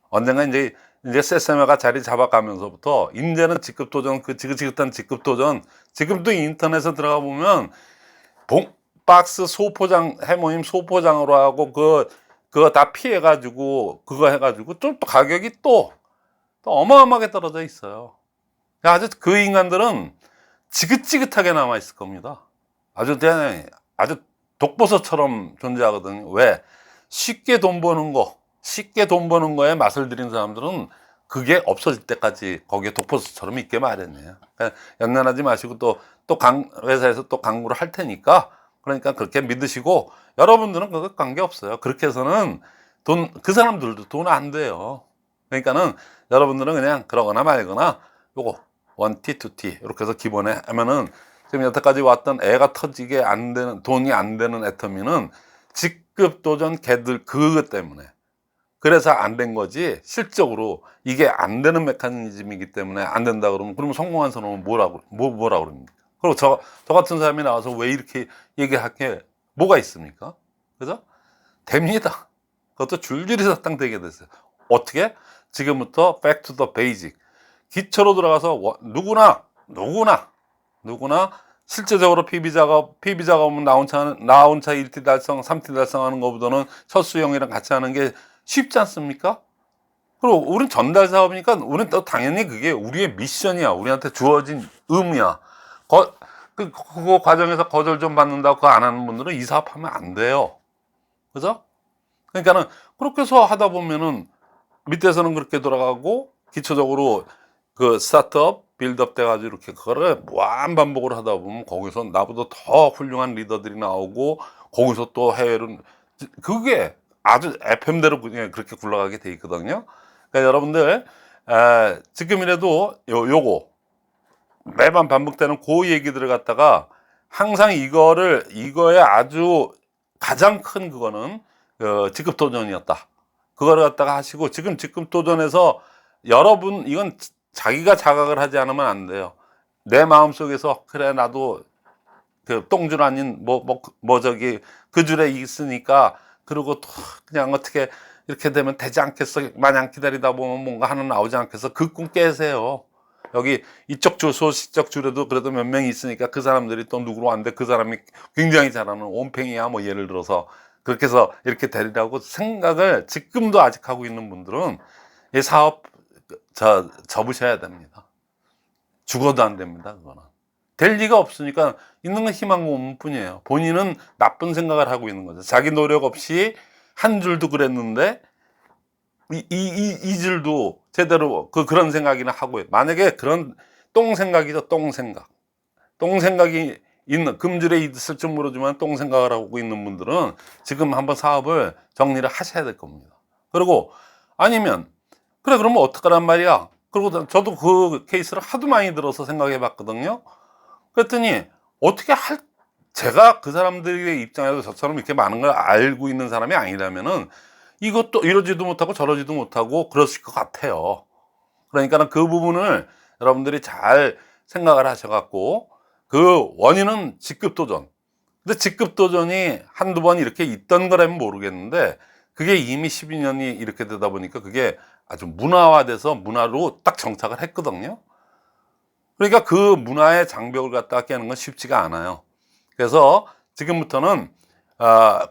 언젠가 이제 이제 세세메가 자리 잡아가면서부터 이제는 직급도전, 그 지긋지긋한 직급도전, 지금도 인터넷에 들어가 보면 박스 소포장, 해모임 소포장으로 하고 그거 다 피해가지고 그거 해가지고 좀 또 가격이 또 어마어마하게 떨어져 있어요. 아주 그 인간들은 지긋지긋하게 남아 있을 겁니다. 아주 독보서처럼 존재하거든요. 왜? 쉽게 돈 버는 거에 맛을 들인 사람들은 그게 없어질 때까지 거기에 독보서처럼 있게 마련이에요. 그러니까 연연하지 마시고 또 회사에서 또 강구를 할 테니까, 그러니까 그렇게 믿으시고, 여러분들은 그거 관계없어요. 그렇게 해서는 그 사람들도 돈 안 돼요. 그러니까는 여러분들은 그냥 그러거나 말거나 요거 1T, 2T 이렇게 해서 기본에 하면은, 지금 여태까지 왔던 애가 터지게 안 되는, 돈이 안 되는 애터미는 직급 도전 걔들 그것 때문에 그래서 안 된 거지, 실적으로 이게 안 되는 메커니즘이기 때문에 안 된다 그러면 성공한 사람은 뭐라고 그럽니까? 그리고 저 같은 사람이 나와서 왜 이렇게 얘기할 게 뭐가 있습니까? 그죠? 됩니다. 그것도 줄줄이 사탕 되게 됐어요. 어떻게? 지금부터 back to the basic. 기초로 들어가서 누구나 실제적으로 PB 작업은 나온 차 1T 달성, 3T 달성하는 것보다는 첫 수영이랑 같이 하는 게 쉽지 않습니까? 그리고 우린 전달 사업이니까 우린 또 당연히 그게 우리의 미션이야. 우리한테 주어진 의무야. 그거 과정에서 거절 좀 받는다고 그거 안 하는 분들은 이 사업하면 안 돼요. 그죠? 그러니까는 그렇게 해서 하다 보면은 밑에서는 그렇게 돌아가고, 기초적으로 그 스타트업 빌드업 돼가지고 이렇게 그거를 무한 반복을 하다 보면 거기서 나보다 더 훌륭한 리더들이 나오고, 거기서 또 해외로, 그게 아주 FM대로 그냥 그렇게 굴러가게 돼 있거든요. 그러니까 여러분들 지금이라도 요거 매번 반복되는 그 얘기들을 갖다가 항상 이거에 아주 가장 큰 그거는 직급 도전이었다. 그거를 갖다가 하시고, 지금 직급 도전에서 여러분, 이건 자기가 자각을 하지 않으면 안 돼요. 내 마음속에서 그래 나도 그 똥줄 아닌 그 줄에 있으니까, 그리고 또 그냥 어떻게 이렇게 되면 되지 않겠어, 마냥 기다리다 보면 뭔가 하나 나오지 않겠어, 그 꿈 깨세요. 여기 이쪽 소시적 줄에도 그래도 몇 명이 있으니까 그 사람들이 또 누구로 왔는데 그 사람이 굉장히 잘하는 온팽이야, 뭐 예를 들어서 그렇게 해서 이렇게 되리라고 생각을 지금도 아직 하고 있는 분들은 이 사업 접으셔야 됩니다. 죽어도 안 됩니다. 그거는 될 리가 없으니까 있는 건 희망 고문 뿐이에요. 본인은 나쁜 생각을 하고 있는 거죠. 자기 노력 없이 한 줄도 그랬는데 이 줄도 제대로 그런 생각이나 하고, 만약에 그런 똥생각이죠. 똥생각이 있는, 금줄에 있을 줄 모르지만 똥생각을 하고 있는 분들은 지금 한번 사업을 정리를 하셔야 될 겁니다. 그리고 아니면 그래 그러면 어떡하란 말이야. 그리고 저도 그 케이스를 하도 많이 들어서 생각해 봤거든요. 그랬더니 제가 그 사람들의 입장에서 저처럼 이렇게 많은 걸 알고 있는 사람이 아니라면은 이것도 이러지도 못하고 저러지도 못하고 그러실 것 같아요. 그러니까는 그 부분을 여러분들이 잘 생각을 하셔갖고, 그 원인은 직급도전. 근데 직급도전이 한두 번 이렇게 있던 거라면 모르겠는데, 그게 이미 12년이 이렇게 되다 보니까 그게 아주 문화화돼서 문화로 딱 정착을 했거든요. 그러니까 그 문화의 장벽을 갖다가 깨는 건 쉽지가 않아요. 그래서 지금부터는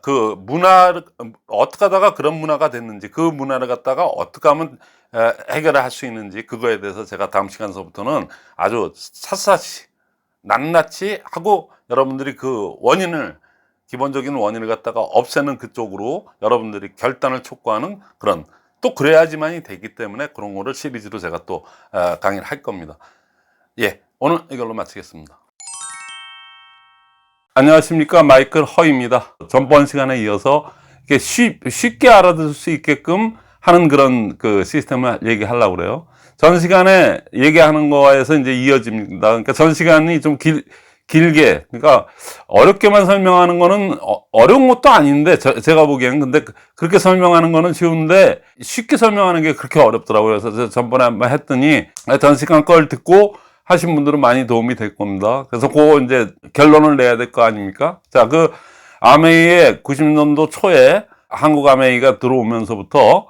그 문화를 어떻게 하다가 그런 문화가 됐는지, 그 문화를 갖다가 어떻게 하면 해결을 할 수 있는지, 그거에 대해서 제가 다음 시간서부터는 아주 샅샅이 낱낱이 하고, 여러분들이 그 기본적인 원인을 갖다가 없애는 그쪽으로 여러분들이 결단을 촉구하는 그런, 또 그래야지만이 되기 때문에 그런 거를 시리즈로 제가 또 강의를 할 겁니다. 예, 오늘 이걸로 마치겠습니다. 안녕하십니까, 마이클 허입니다. 전번 시간에 이어서 이렇게 쉽게 알아들을 수 있게끔 하는 그런 그 시스템을 얘기하려고 그래요. 전 시간에 얘기하는 거에서 이제 이어집니다. 그러니까 전 시간이 좀 길게, 그러니까 어렵게만 설명하는 거는 어려운 것도 아닌데, 제가 보기에는, 근데 그렇게 설명하는 거는 쉬운데 쉽게 설명하는 게 그렇게 어렵더라고요. 그래서 전번에 한번 했더니 전 시간 걸 듣고 하신 분들은 많이 도움이 될 겁니다. 그래서 이제 결론을 내야 될 거 아닙니까? 자, 아메이의 90년도 초에 한국 아메이가 들어오면서부터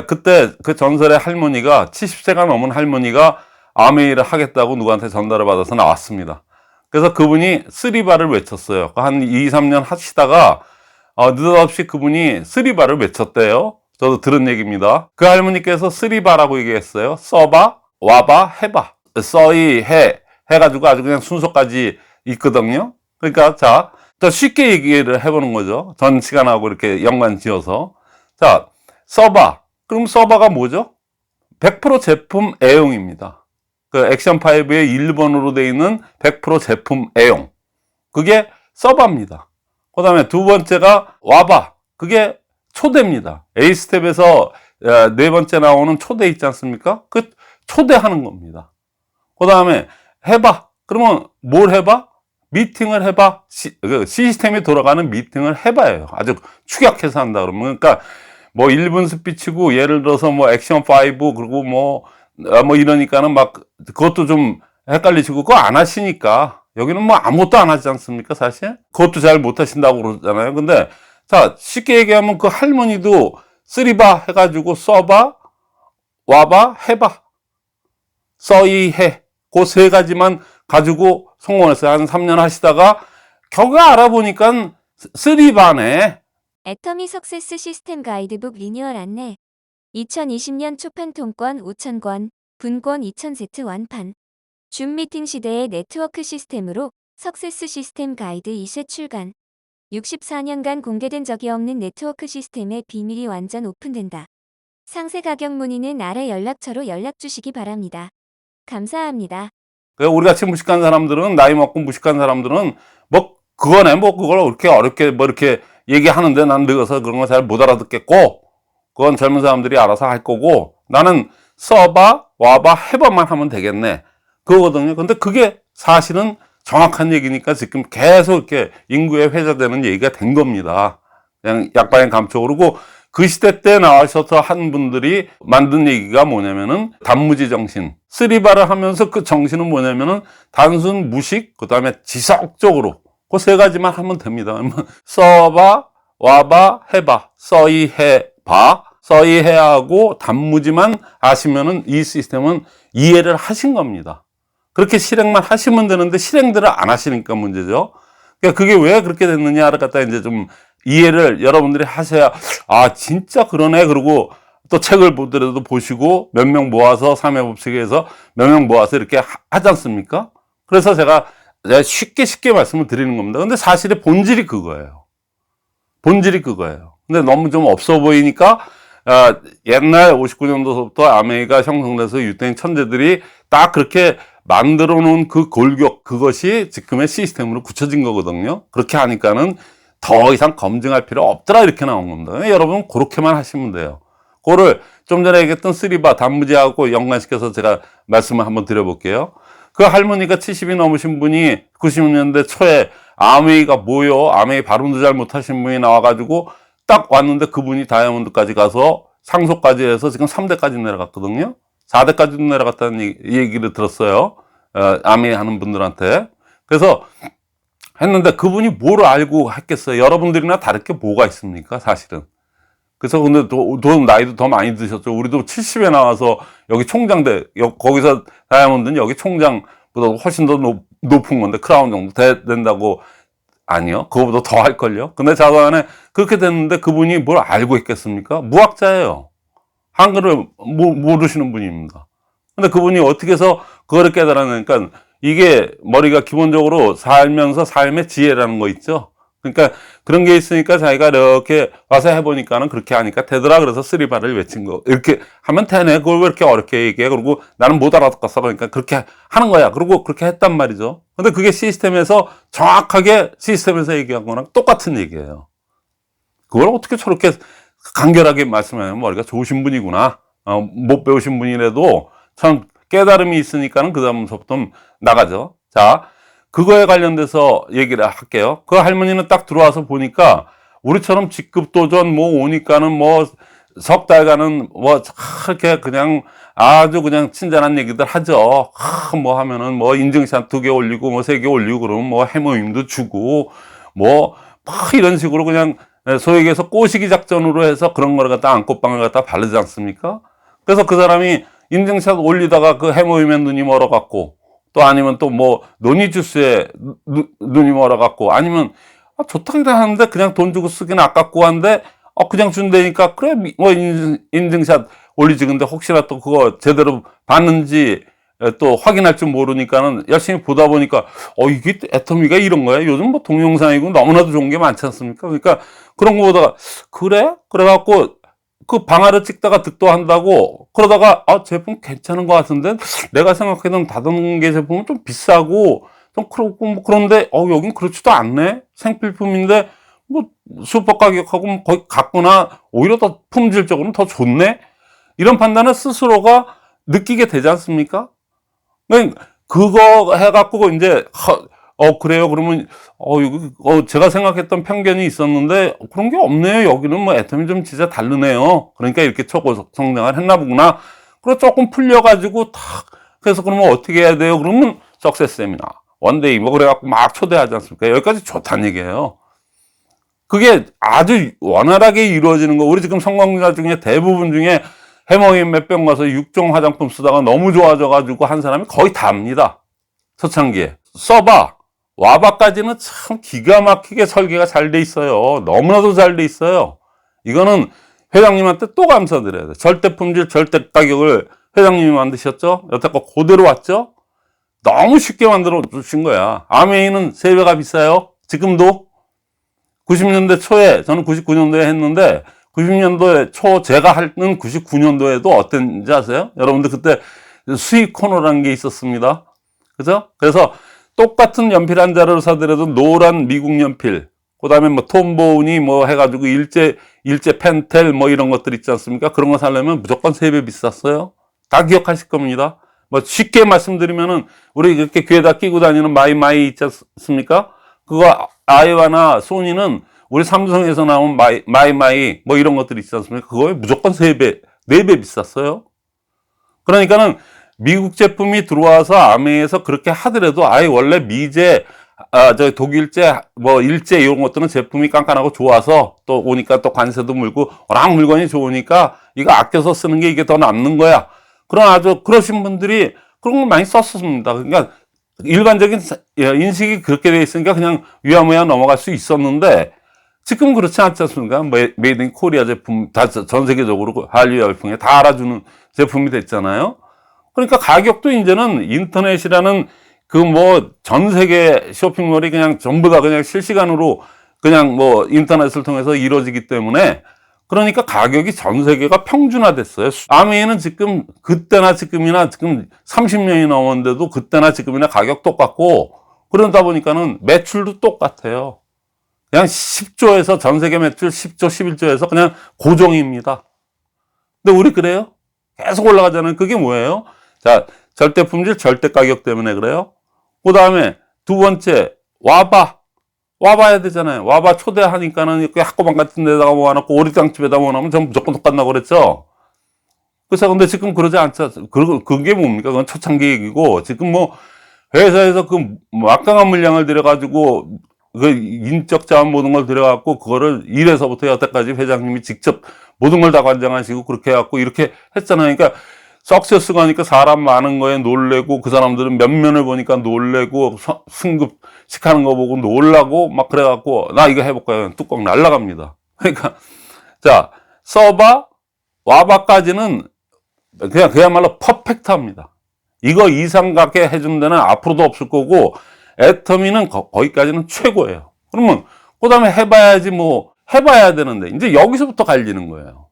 그때 그 전설의 할머니가 70세가 넘은 할머니가 아메이를 하겠다고 누구한테 전달을 받아서 나왔습니다. 그래서 그분이 쓰리바를 외쳤어요. 한 2, 3년 하시다가 느닷없이 그분이 쓰리바를 외쳤대요. 저도 들은 얘기입니다. 그 할머니께서 쓰리바라고 얘기했어요. 써봐, 와봐, 해봐. 써이, 해가지고 아주 그냥 순서까지 있거든요. 그러니까 자, 더 쉽게 얘기를 해보는 거죠. 전 시간하고 이렇게 연관 지어서. 자, 써봐. 그럼 써봐가 뭐죠? 100% 제품 애용입니다. 그 액션5의 1번으로 되어 있는 100% 제품 애용. 그게 써봐입니다. 그 다음에 두 번째가 와봐. 그게 초대입니다. A스텝에서 네 번째 나오는 초대 있지 않습니까? 그 초대하는 겁니다. 그 다음에 해봐. 그러면 뭘 해봐? 미팅을 해봐. 시스템이 돌아가는 미팅을 해봐요. 아주 축약해서 한다 그러면. 그러니까 뭐 1분 스피치고 예를 들어서 뭐 액션5 그리고 뭐 이러니까는 막 그것도 좀 헷갈리시고 그거 안 하시니까 여기는 뭐 아무것도 안 하지 않습니까 사실? 그것도 잘 못 하신다고 그러잖아요. 근데 자 쉽게 얘기하면 그 할머니도 쓰리바 해가지고 써봐, 와봐, 해봐, 써이해 그 세 가지만 가지고 성공했어요. 한 3년 하시다가 겨우 알아보니까 쓰리바네. 애터미 석세스 시스템 가이드북 리뉴얼 안내 2020년 초판 통권 5,000권, 분권 2,000세트 완판. 줌 미팅 시대의 네트워크 시스템으로 석세스 시스템 가이드 2세 출간. 64년간 공개된 적이 없는 네트워크 시스템의 비밀이 완전 오픈된다. 상세 가격 문의는 아래 연락처로 연락 주시기 바랍니다. 감사합니다. 우리 같이 무식한 사람들은 나이 먹고 무식한 사람들은 뭐 그거네 뭐 그걸 그렇게 어렵게 뭐 이렇게 얘기하는데 난 늙어서 그런 거 잘 못 알아듣겠고 그건 젊은 사람들이 알아서 할 거고 나는 써봐 와봐 해봐만 하면 되겠네 그거거든요. 근데 그게 사실은 정확한 얘기니까 지금 계속 이렇게 인구에 회자되는 얘기가 된 겁니다. 그냥 약방의 감촉으로. 그리고 그 시대 때 나와셔서 한 분들이 만든 얘기가 뭐냐면은 단무지 정신. 쓰리바를 하면서 그 정신은 뭐냐면은 단순 무식, 그 다음에 지속적으로 그 세 가지만 하면 됩니다. 써봐, 와봐, 해봐. 써이, 해봐. 써이, 해하고 단무지만 아시면은 이 시스템은 이해를 하신 겁니다. 그렇게 실행만 하시면 되는데 실행들을 안 하시니까 문제죠. 그러니까 그게 왜 그렇게 됐느냐를 갖다 이제 좀 이해를 여러분들이 하셔야 아 진짜 그러네. 그리고 또 책을 보더라도 보시고 몇 명 모아서 삼회법칙에서 몇 명 모아서 이렇게 하지 않습니까? 그래서 제가 쉽게 말씀을 드리는 겁니다. 근데 사실의 본질이 그거예요. 본질이 그거예요. 근데 너무 좀 없어 보이니까 옛날 59년도서부터 아메이가 형성돼서 유대인 천재들이 딱 그렇게 만들어 놓은 그 골격 그것이 지금의 시스템으로 굳혀진 거거든요. 그렇게 하니까는 더 이상 검증할 필요 없더라 이렇게 나온 겁니다. 여러분 그렇게만 하시면 돼요. 그거를 좀 전에 얘기했던 쓰리바 단무지하고 연관시켜서 제가 말씀을 한번 드려볼게요. 그 할머니가 70이 넘으신 분이 90년대 초에 아메이가 뭐요? 아메이 발음도 잘 못하신 분이 나와가지고 딱 왔는데 그분이 다이아몬드까지 가서 상소까지 해서 지금 3대까지 내려갔거든요. 4대까지도 내려갔다는 얘기를 들었어요. 아메이 하는 분들한테. 그래서 했는데 그분이 뭘 알고 했겠어요? 여러분들이나 다를 게 뭐가 있습니까? 사실은. 그래서 근데 또 나이도 더 많이 드셨죠. 우리도 70에 나와서 여기 총장대, 거기서 다이아몬드는 여기 총장보다 훨씬 더 높은 건데, 크라운 정도 된다고. 아니요. 그거보다 더 할걸요. 근데 자관에 그렇게 됐는데 그분이 뭘 알고 있겠습니까? 무학자예요. 한글을 모르시는 분입니다. 근데 그분이 어떻게 해서 그거를 깨달았냐니까 이게 머리가 기본적으로 살면서 삶의 지혜라는 거 있죠. 그러니까 그런 게 있으니까 자기가 이렇게 와서 해보니까는 그렇게 하니까 되더라. 그래서 쓰리바를 외친 거. 이렇게 하면 되네. 그걸 왜 이렇게 어렵게 얘기해. 그리고 나는 못 알아듣겠어. 그러니까 그렇게 하는 거야. 그리고 그렇게 했단 말이죠. 근데 그게 시스템에서 정확하게 시스템에서 얘기한 거랑 똑같은 얘기예요. 그걸 어떻게 저렇게 간결하게 말씀하면 머리가 좋으신 분이구나. 못 배우신 분이라도 참 깨달음이 있으니까는 그 다음부터 나가죠. 자, 그거에 관련돼서 얘기를 할게요. 그 할머니는 딱 들어와서 보니까 우리처럼 직급도전 뭐 오니까는 뭐 석 달간은 뭐 이렇게 그냥 아주 그냥 친절한 얘기들 하죠. 뭐 하면은 뭐 인증샷 2개 올리고 뭐 3개 올리고 그러면 뭐 해모임도 주고 뭐 이런 식으로 그냥 소위 얘기해서 꼬시기 작전으로 해서 그런 거를 갖다 안꽃방을 갖다 바르지 않습니까? 그래서 그 사람이 인증샷 올리다가 그 해모이면 눈이 멀어갖고, 또 아니면 또 뭐 논이 주스에 눈이 멀어갖고, 아니면 좋다기도 하는데 그냥 돈 주고 쓰기는 아깝고 한데 그냥 준다니까 그래 뭐 인증샷 올리지. 근데 혹시나 또 그거 제대로 봤는지 또 확인할 줄 모르니까는 열심히 보다 보니까 이게 애터미가 이런 거야. 요즘 뭐 동영상이고 너무나도 좋은 게 많지 않습니까? 그러니까 그런 거 보다가 그래? 그래갖고 그 방아를 찍다가 득도한다고 그러다가 제품 괜찮은 것 같은데 내가 생각했던 다단계 제품은 좀 비싸고 좀 그렇고 뭐 그런데 여긴 그렇지도 않네. 생필품인데 뭐 슈퍼 가격하고 뭐 거의 같거나 오히려 더 품질적으로는 더 좋네. 이런 판단을 스스로가 느끼게 되지 않습니까? 그거 해갖고 이제 그래요. 그러면 이거 제가 생각했던 편견이 있었는데 그런 게 없네요. 여기는 뭐 애터미 좀 진짜 다르네요. 그러니까 이렇게 초고속 성장을 했나 보구나. 그리고 조금 풀려가지고 그래서 그러면 어떻게 해야 돼요? 그러면 석세스 세미나 원데이 뭐 그래갖고 막 초대하지 않습니까? 여기까지 좋다는 얘기예요. 그게 아주 원활하게 이루어지는 거. 우리 지금 성공자 중에 대부분 중에 해머인 몇 병 가서 6종 화장품 쓰다가 너무 좋아져가지고 한 사람이 거의 다입니다. 초창기에. 써봐. 와바까지는 참 기가 막히게 설계가 잘 돼 있어요. 너무나도 잘 돼 있어요. 이거는 회장님한테 또 감사드려야 돼. 절대 품질, 절대 가격을 회장님이 만드셨죠? 여태껏 그대로 왔죠? 너무 쉽게 만들어 주신 거야. 아메이는 3배가 비싸요. 지금도. 90년대 초에, 저는 99년도에 했는데, 90년도에 초 제가 하는 99년도에도 어땠는지 아세요? 여러분들 그때 수익 코너라는 게 있었습니다. 그죠? 그래서 똑같은 연필 한 자루를 사더라도 노란 미국 연필, 그 다음에 뭐 톰보운이 뭐 해가지고 일제 펜텔 뭐 이런 것들 있지 않습니까? 그런 거 사려면 무조건 3배 비쌌어요. 다 기억하실 겁니다. 뭐 쉽게 말씀드리면은 우리 이렇게 귀에다 끼고 다니는 마이마이 있지 않습니까? 그거 아이와나 소니는 우리 삼성에서 나온 마이마이 뭐 이런 것들 있지 않습니까? 그거에 무조건 3배, 4배 비쌌어요. 그러니까는 미국 제품이 들어와서 아메에서 그렇게 하더라도 아예 원래 미제, 독일제, 뭐 일제 이런 것들은 제품이 깐깐하고 좋아서 또 오니까 또 관세도 물고 워낙 물건이 좋으니까 이거 아껴서 쓰는 게 이게 더 남는 거야. 그런 아주 그러신 분들이 그런 걸 많이 썼습니다. 그러니까 일반적인 인식이 그렇게 돼 있으니까 그냥 위야무야 넘어갈 수 있었는데 지금 그렇지 않지 않습니까? 메이드 인 코리아 제품 다 전 세계적으로 한류 열풍에 다 알아주는 제품이 됐잖아요. 그러니까 가격도 이제는 인터넷이라는 그 뭐 전 세계 쇼핑몰이 그냥 전부 다 그냥 실시간으로 그냥 뭐 인터넷을 통해서 이루어지기 때문에 그러니까 가격이 전 세계가 평준화됐어요. 아메이는 지금 그때나 지금이나 지금 30년이 넘었는데도 그때나 지금이나 가격 똑같고 그러다 보니까는 매출도 똑같아요. 그냥 10조에서 전 세계 매출 10조, 11조에서 그냥 고정입니다. 근데 우리 그래요? 계속 올라가잖아요. 그게 뭐예요? 자, 절대 품질, 절대 가격 때문에 그래요. 그 다음에 두 번째, 와봐야 되잖아요. 와봐 초대하니까는 이렇게 학고방 같은 데다가 모아놓고 오리장집에다 모아놓으면 전 무조건 똑같다고 그랬죠. 그래서 근데 지금 그러지 않죠. 그게 뭡니까? 그건 초창기 얘기고, 지금 뭐, 회사에서 그 막강한 물량을 들여가지고, 그 인적 자원 모든 걸 들여갖고, 그거를 1에서부터 여태까지 회장님이 직접 모든 걸 다 관장하시고, 그렇게 해갖고, 이렇게 했잖아요. 그러니까, 석세스가 하니까 사람 많은 거에 놀래고, 그 사람들은 면면을 보니까 놀래고, 승급식 하는 거 보고 놀라고, 막 그래갖고, 나 이거 해볼까요? 뚜껑 날라갑니다. 그러니까, 자, 써봐, 와봐까지는 그야말로 퍼펙트합니다. 이거 이상 가게 해준 데는 앞으로도 없을 거고, 애터미는 거기까지는 최고예요. 그러면, 그 다음에 해봐야지 뭐, 해봐야 되는데, 이제 여기서부터 갈리는 거예요.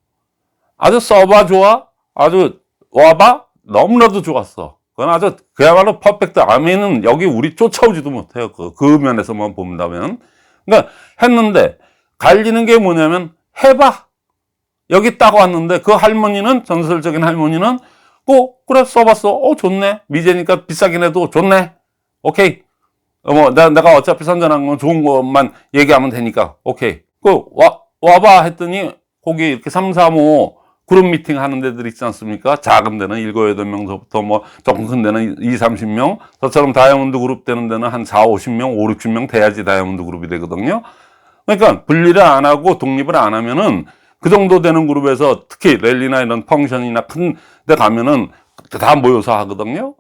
아주 써봐 좋아? 아주 와봐? 너무나도 좋았어. 그건 아주 그야말로 퍼펙트. 아메는 여기 우리 쫓아오지도 못해요. 그 면에서만 본다면. 그러니까 했는데, 갈리는 게 뭐냐면, 해봐. 여기 딱 왔는데, 그 할머니는, 전설적인 할머니는, 그래, 써봤어. 좋네. 미제니까 비싸긴 해도 좋네. 오케이. 내가 어차피 선전한 건 좋은 것만 얘기하면 되니까. 오케이. 와봐 했더니, 거기 이렇게 3, 4, 5, 그룹 미팅 하는 데들 있지 않습니까? 작은 데는 7, 8명서부터 뭐 조금 큰 데는 20, 30명. 저처럼 다이아몬드 그룹 되는 데는 한 4, 50명, 5, 60명 돼야지 다이아몬드 그룹이 되거든요. 그러니까 분리를 안 하고 독립을 안 하면은 그 정도 되는 그룹에서 특히 랠리나 이런 펑션이나 큰 데 가면은 다 모여서 하거든요.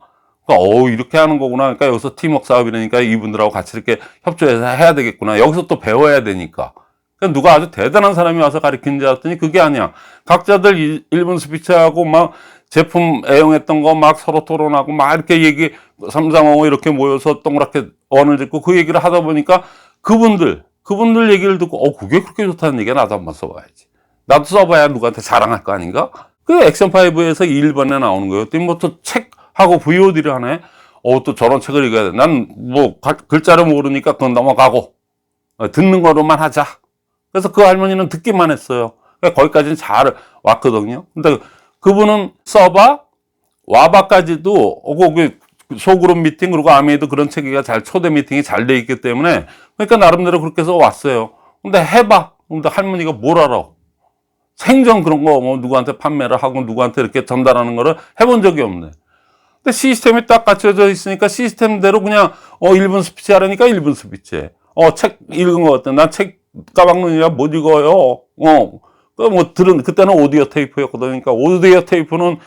그러니까 이렇게 하는 거구나. 그러니까 여기서 팀워크 사업이라니까 이분들하고 같이 이렇게 협조해서 해야 되겠구나. 여기서 또 배워야 되니까. 그러니까 누가 아주 대단한 사람이 와서 가르치는 줄 알았더니 그게 아니야. 각자들 1분 스피치하고 막 제품 애용했던 거 막 서로 토론하고 막 이렇게 얘기, 삼삼오오 이렇게 모여서 동그랗게 언을 짓고 그 얘기를 하다 보니까 그분들 얘기를 듣고, 그게 그렇게 좋다는 얘기야. 나도 한번 써봐야지. 나도 써봐야 누구한테 자랑할 거 아닌가? 그 액션5에서 1번에 나오는 거예요. 뭐 또 책하고 VOD를 하네? 또 저런 책을 읽어야 돼. 난 뭐 글자를 모르니까 그건 넘어가고, 듣는 거로만 하자. 그래서 그 할머니는 듣기만 했어요. 그러니까 거기까지는 잘 왔거든요. 근데 그분은 써봐, 와봐까지도, 그 소그룹 미팅, 그리고 아미에도 그런 체계가 초대 미팅이 잘 돼 있기 때문에, 그러니까 나름대로 그렇게 해서 왔어요. 근데 해봐. 근데 할머니가 뭘 알아? 생전 그런 거, 뭐, 누구한테 판매를 하고, 누구한테 이렇게 전달하는 거를 해본 적이 없네. 근데 시스템이 딱 갖춰져 있으니까 시스템대로 그냥, 1분 스피치 하라니까 1분 스피치 해. 책 읽은 거 같아. 난 책 까막눈이라 못 읽어요. 그때는 오디오 테이프였거든. 그러니까 오디오 테이프는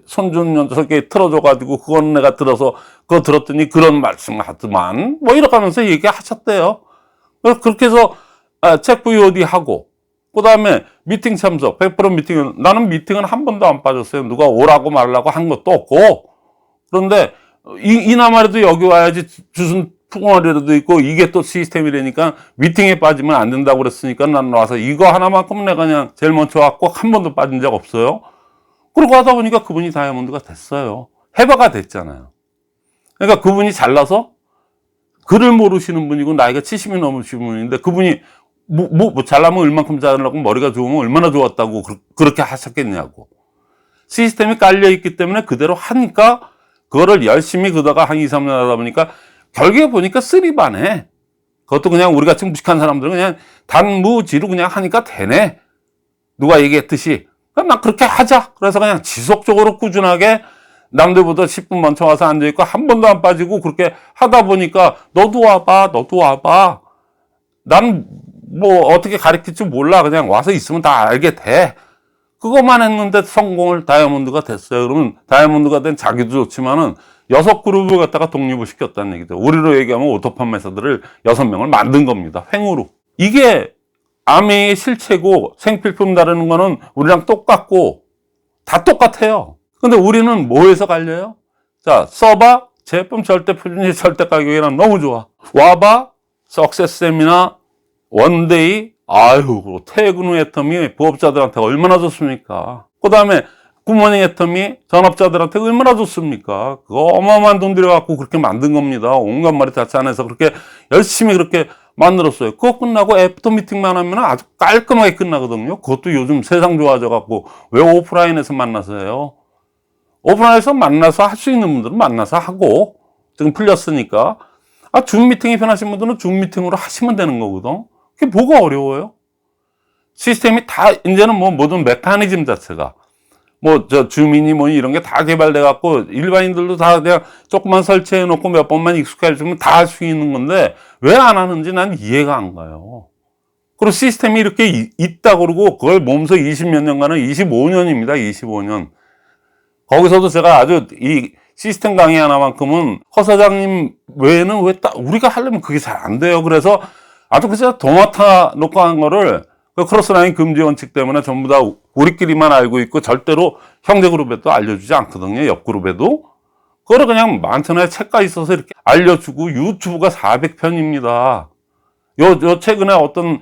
손준 녀석이 틀어줘가지고, 그건 내가 들어서, 그거 들었더니 그런 말씀 하더만, 뭐 이렇게 하면서 얘기하셨대요. 그래서 그렇게 해서, 책 VOD 하고, 그 다음에 미팅 참석, 100% 미팅은, 나는 미팅은 한 번도 안 빠졌어요. 누가 오라고 말라고 한 것도 없고. 그런데, 이나마라도 여기 와야지 주순 풍어리라도 있고, 이게 또 시스템이라니까 미팅에 빠지면 안 된다고 그랬으니까 난 와서 이거 하나만큼은 내가 그냥 제일 먼저 왔고, 한 번도 빠진 적 없어요. 그러고 하다 보니까 그분이 다이아몬드가 됐어요. 해바가 됐잖아요. 그러니까 그분이 잘나서 글을 모르시는 분이고 나이가 70이 넘으신 분인데 그분이 잘나면 얼만큼 잘나고 머리가 좋으면 얼마나 좋았다고 그렇게 하셨겠냐고. 시스템이 깔려있기 때문에 그대로 하니까 그거를 열심히 그다가 한 2, 3년 하다 보니까 결국에 보니까 쓰리반에 그것도 그냥 우리 같이 무식한 사람들은 그냥 단무지로 그냥 하니까 되네. 누가 얘기했듯이. 그럼 나 그렇게 하자. 그래서 그냥 지속적으로 꾸준하게 남들보다 10분 먼저 와서 앉아있고 한 번도 안 빠지고 그렇게 하다 보니까 너도 와봐. 난 뭐 어떻게 가르칠 줄 몰라. 그냥 와서 있으면 다 알게 돼. 그것만 했는데 성공을 다이아몬드가 됐어요. 그러면 다이아몬드가 된 자기도 좋지만은 6그룹을 갖다가 독립을 시켰다는 얘기죠. 우리로 얘기하면 오토 판매사들을 6명을 만든 겁니다. 횡으로. 이게 아메의 실체고 생필품 다루는 거는 우리랑 똑같고 다 똑같아요. 근데 우리는 뭐에서 갈려요? 자, 써봐. 제품 절대 표준이 절대 가격이랑 너무 좋아. 와봐. 석세스 세미나 원데이. 퇴근 후 애텀이 부업자들한테 얼마나 좋습니까? 그 다음에 굿모닝 애텀이 전업자들한테 얼마나 좋습니까? 그거 어마어마한 돈 들여갖고 그렇게 만든 겁니다. 온갖 말이 다 짜내서 그렇게 열심히 그렇게 만들었어요. 그거 끝나고 애프터 미팅만 하면 아주 깔끔하게 끝나거든요. 그것도 요즘 세상 좋아져갖고 왜 오프라인에서 만나서 해요? 오프라인에서 만나서 할 수 있는 분들은 만나서 하고 지금 풀렸으니까 줌 미팅이 편하신 분들은 줌 미팅으로 하시면 되는 거거든. 그게 뭐가 어려워요? 시스템이 다 이제는 뭐 모든 메커니즘 자체가 줌이니 이런 게 다 개발돼 갖고 일반인들도 다 그냥 조금만 설치해 놓고 몇 번만 익숙해 주면 다 할 수 있는 건데 왜 안 하는지 난 이해가 안 가요. 그리고 시스템이 이렇게 있다 그러고 그걸 몸소 20몇 년간은 25년입니다. 25년. 거기서도 제가 아주 이 시스템 강의 하나만큼은 허 사장님 외에는 우리가 하려면 그게 잘 안 돼요. 그래서 아주 그냥 도맡아 놓고 한 거를 그 크로스라인 금지 원칙 때문에 전부 다 우리끼리만 알고 있고 절대로 형제 그룹에도 알려주지 않거든요. 옆 그룹에도. 그거를 그냥 많잖아요. 책가 있어서 이렇게 알려주고 유튜브가 400편입니다. 요 최근에 어떤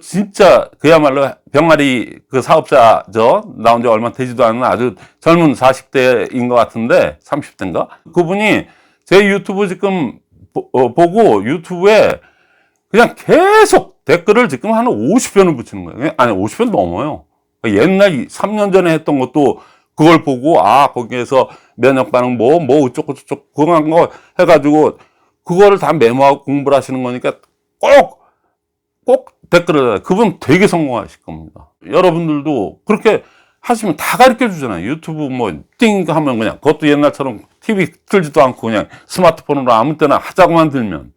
진짜 그야말로 병아리 사업자죠. 나온 지 얼마 되지도 않은 아주 젊은 40대인 것 같은데 30대인가? 그분이 제 유튜브 지금 보고 유튜브에 그냥 계속 댓글을 지금 한 50편을 붙이는 거예요. 아니 50편 넘어요. 옛날 3년 전에 했던 것도 그걸 보고 거기에서 면역 반응 어쩌고 그런 거 해가지고 그거를 다 메모하고 공부를 하시는 거니까 꼭 댓글을 그분 되게 성공하실 겁니다. 여러분들도 그렇게 하시면 다 가르쳐 주잖아요. 유튜브 띵 하면 그냥 그것도 옛날처럼 TV 틀지도 않고 그냥 스마트폰으로 아무 때나 하자고만 들면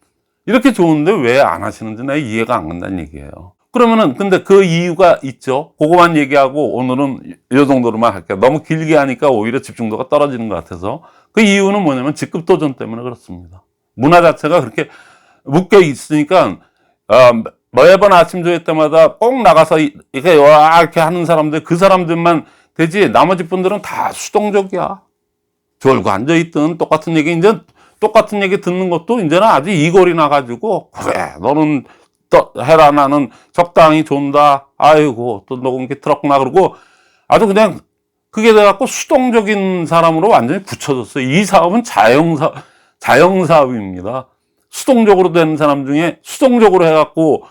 이렇게 좋은데 왜 안 하시는지 내가 이해가 안 간다는 얘기예요. 그러면은 근데 그 이유가 있죠. 그거만 얘기하고 오늘은 이 정도로만 할게요. 너무 길게 하니까 오히려 집중도가 떨어지는 것 같아서. 그 이유는 뭐냐면 직급 도전 때문에 그렇습니다. 문화 자체가 그렇게 묶여 있으니까 매번 아침 조회 때마다 꼭 나가서 이렇게 와 이렇게 하는 사람들, 그 사람들만 되지 나머지 분들은 다 수동적이야. 졸고 앉아 있든 똑같은 얘기, 이제 똑같은 얘기 듣는 것도 이제는 아주 이골이 나가지고, 그래 너는 또 해라, 나는 적당히 존다, 아이고 또 녹음기 틀었구나, 그러고 아주 그냥 그게 돼갖고 수동적인 사람으로 완전히 굳혀졌어요. 이 사업은 자영사업입니다. 수동적으로 되는 사람 중에 수동적으로 해갖고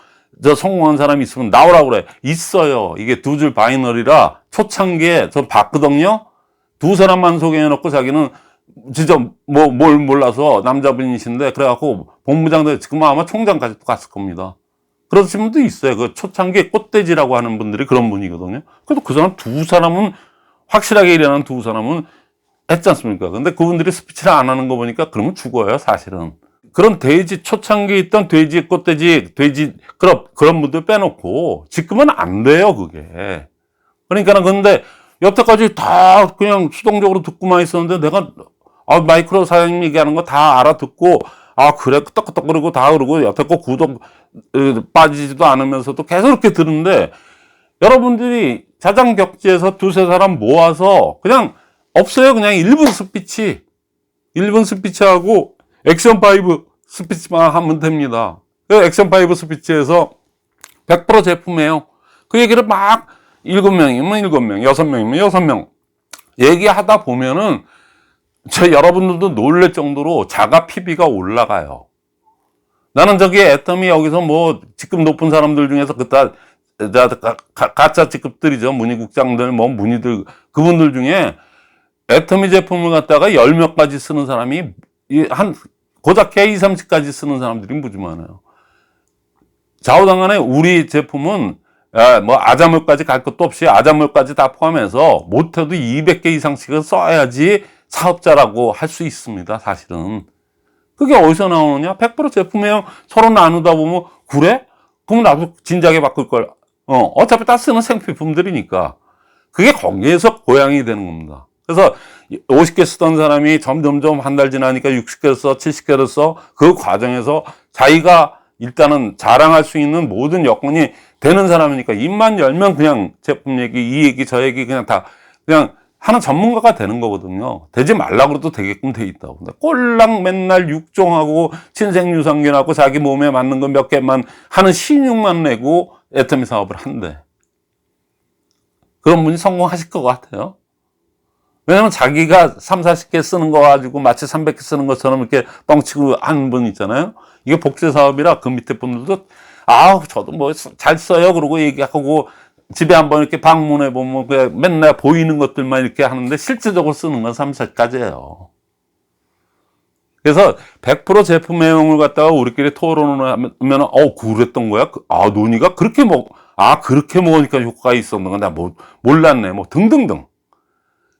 저 성공한 사람이 있으면 나오라고 그래. 있어요. 이게 두 줄 바이너리라 초창기에 전 봤거든요. 두 사람만 소개해놓고 자기는 진짜 뭘 몰라서 남자분이신데 그래갖고 본부장도 지금 아마 총장까지 또 갔을 겁니다. 그러신 분도 있어요. 그 초창기 꽃돼지라고 하는 분들이 그런 분이거든요. 그래도 그 사람 두 사람은 확실하게 일하는 두 사람은 했지 않습니까? 근데 그분들이 스피치를 안 하는 거 보니까 그러면 죽어요, 사실은. 그런 돼지, 초창기에 있던 돼지, 꽃돼지, 돼지, 그런 분들 빼놓고 지금은 안 돼요, 그게. 그러니까는 근데 여태까지 다 그냥 수동적으로 듣고만 있었는데 내가 마이크로 사장님 얘기하는 거 다 알아듣고 그래 끄떡끄떡 그러고 다 그러고 여태 거 구독 빠지지도 않으면서도 계속 이렇게 듣는데 여러분들이 자장격지에서 두세 사람 모아서 그냥 없어요. 그냥 1분 스피치하고 액션 5 스피치만 하면 됩니다. 그 액션 5 스피치에서 100% 제품이에요. 그 얘기를 막 7명이면 7명, 6명이면 6명 얘기하다 보면은 여러분들도 놀랄 정도로 자가 PB가 올라가요. 나는 저기 애터미 여기서 뭐 직급 높은 사람들 중에서 가짜 직급들이죠. 문의국장들, 문의들, 그분들 중에 애터미 제품을 갖다가 10몇 가지 쓰는 사람이 고작 K 30까지 쓰는 사람들이 무지 많아요. 좌우당간에 우리 제품은 아자물까지 갈 것도 없이 아자물까지 다 포함해서 못해도 200개 이상씩은 써야지 사업자라고 할 수 있습니다, 사실은. 그게 어디서 나오느냐? 100% 제품이에요. 서로 나누다 보면, 그래? 그럼 나도 진작에 바꿀 걸. 어차피 다 쓰는 생필품들이니까. 그게 거기에서 고양이 되는 겁니다. 그래서 50개 쓰던 사람이 점점점 한 달 지나니까 60개를 써, 70개를 써. 그 과정에서 자기가 일단은 자랑할 수 있는 모든 여건이 되는 사람이니까 입만 열면 그냥 제품 얘기, 이 얘기, 저 얘기 그냥 다 그냥 하는 전문가가 되는 거거든요. 되지 말라고 해도 되게끔 돼 있다고. 근데 꼴랑 맨날 육종하고 친생유산균하고 자기 몸에 맞는 거 몇 개만 하는 신용만 내고 애터미 사업을 한대. 그런 분이 성공하실 것 같아요. 왜냐면 자기가 30, 40개 쓰는 거 가지고 마치 300개 쓰는 것처럼 이렇게 뻥치고 하는 분 있잖아요. 이게 복제 사업이라 그 밑에 분들도 저도 뭐 잘 써요 그러고 얘기하고 집에 한번 이렇게 방문해 보면 그냥 맨날 보이는 것들만 이렇게 하는데 실질적으로 쓰는 건 30가지예요. 그래서 100% 제품 내용을 갖다가 우리끼리 토론을 하면 그랬던 거야? 논의가 그렇게 그렇게 먹으니까 효과가 있었는 건 몰랐네. 등등등.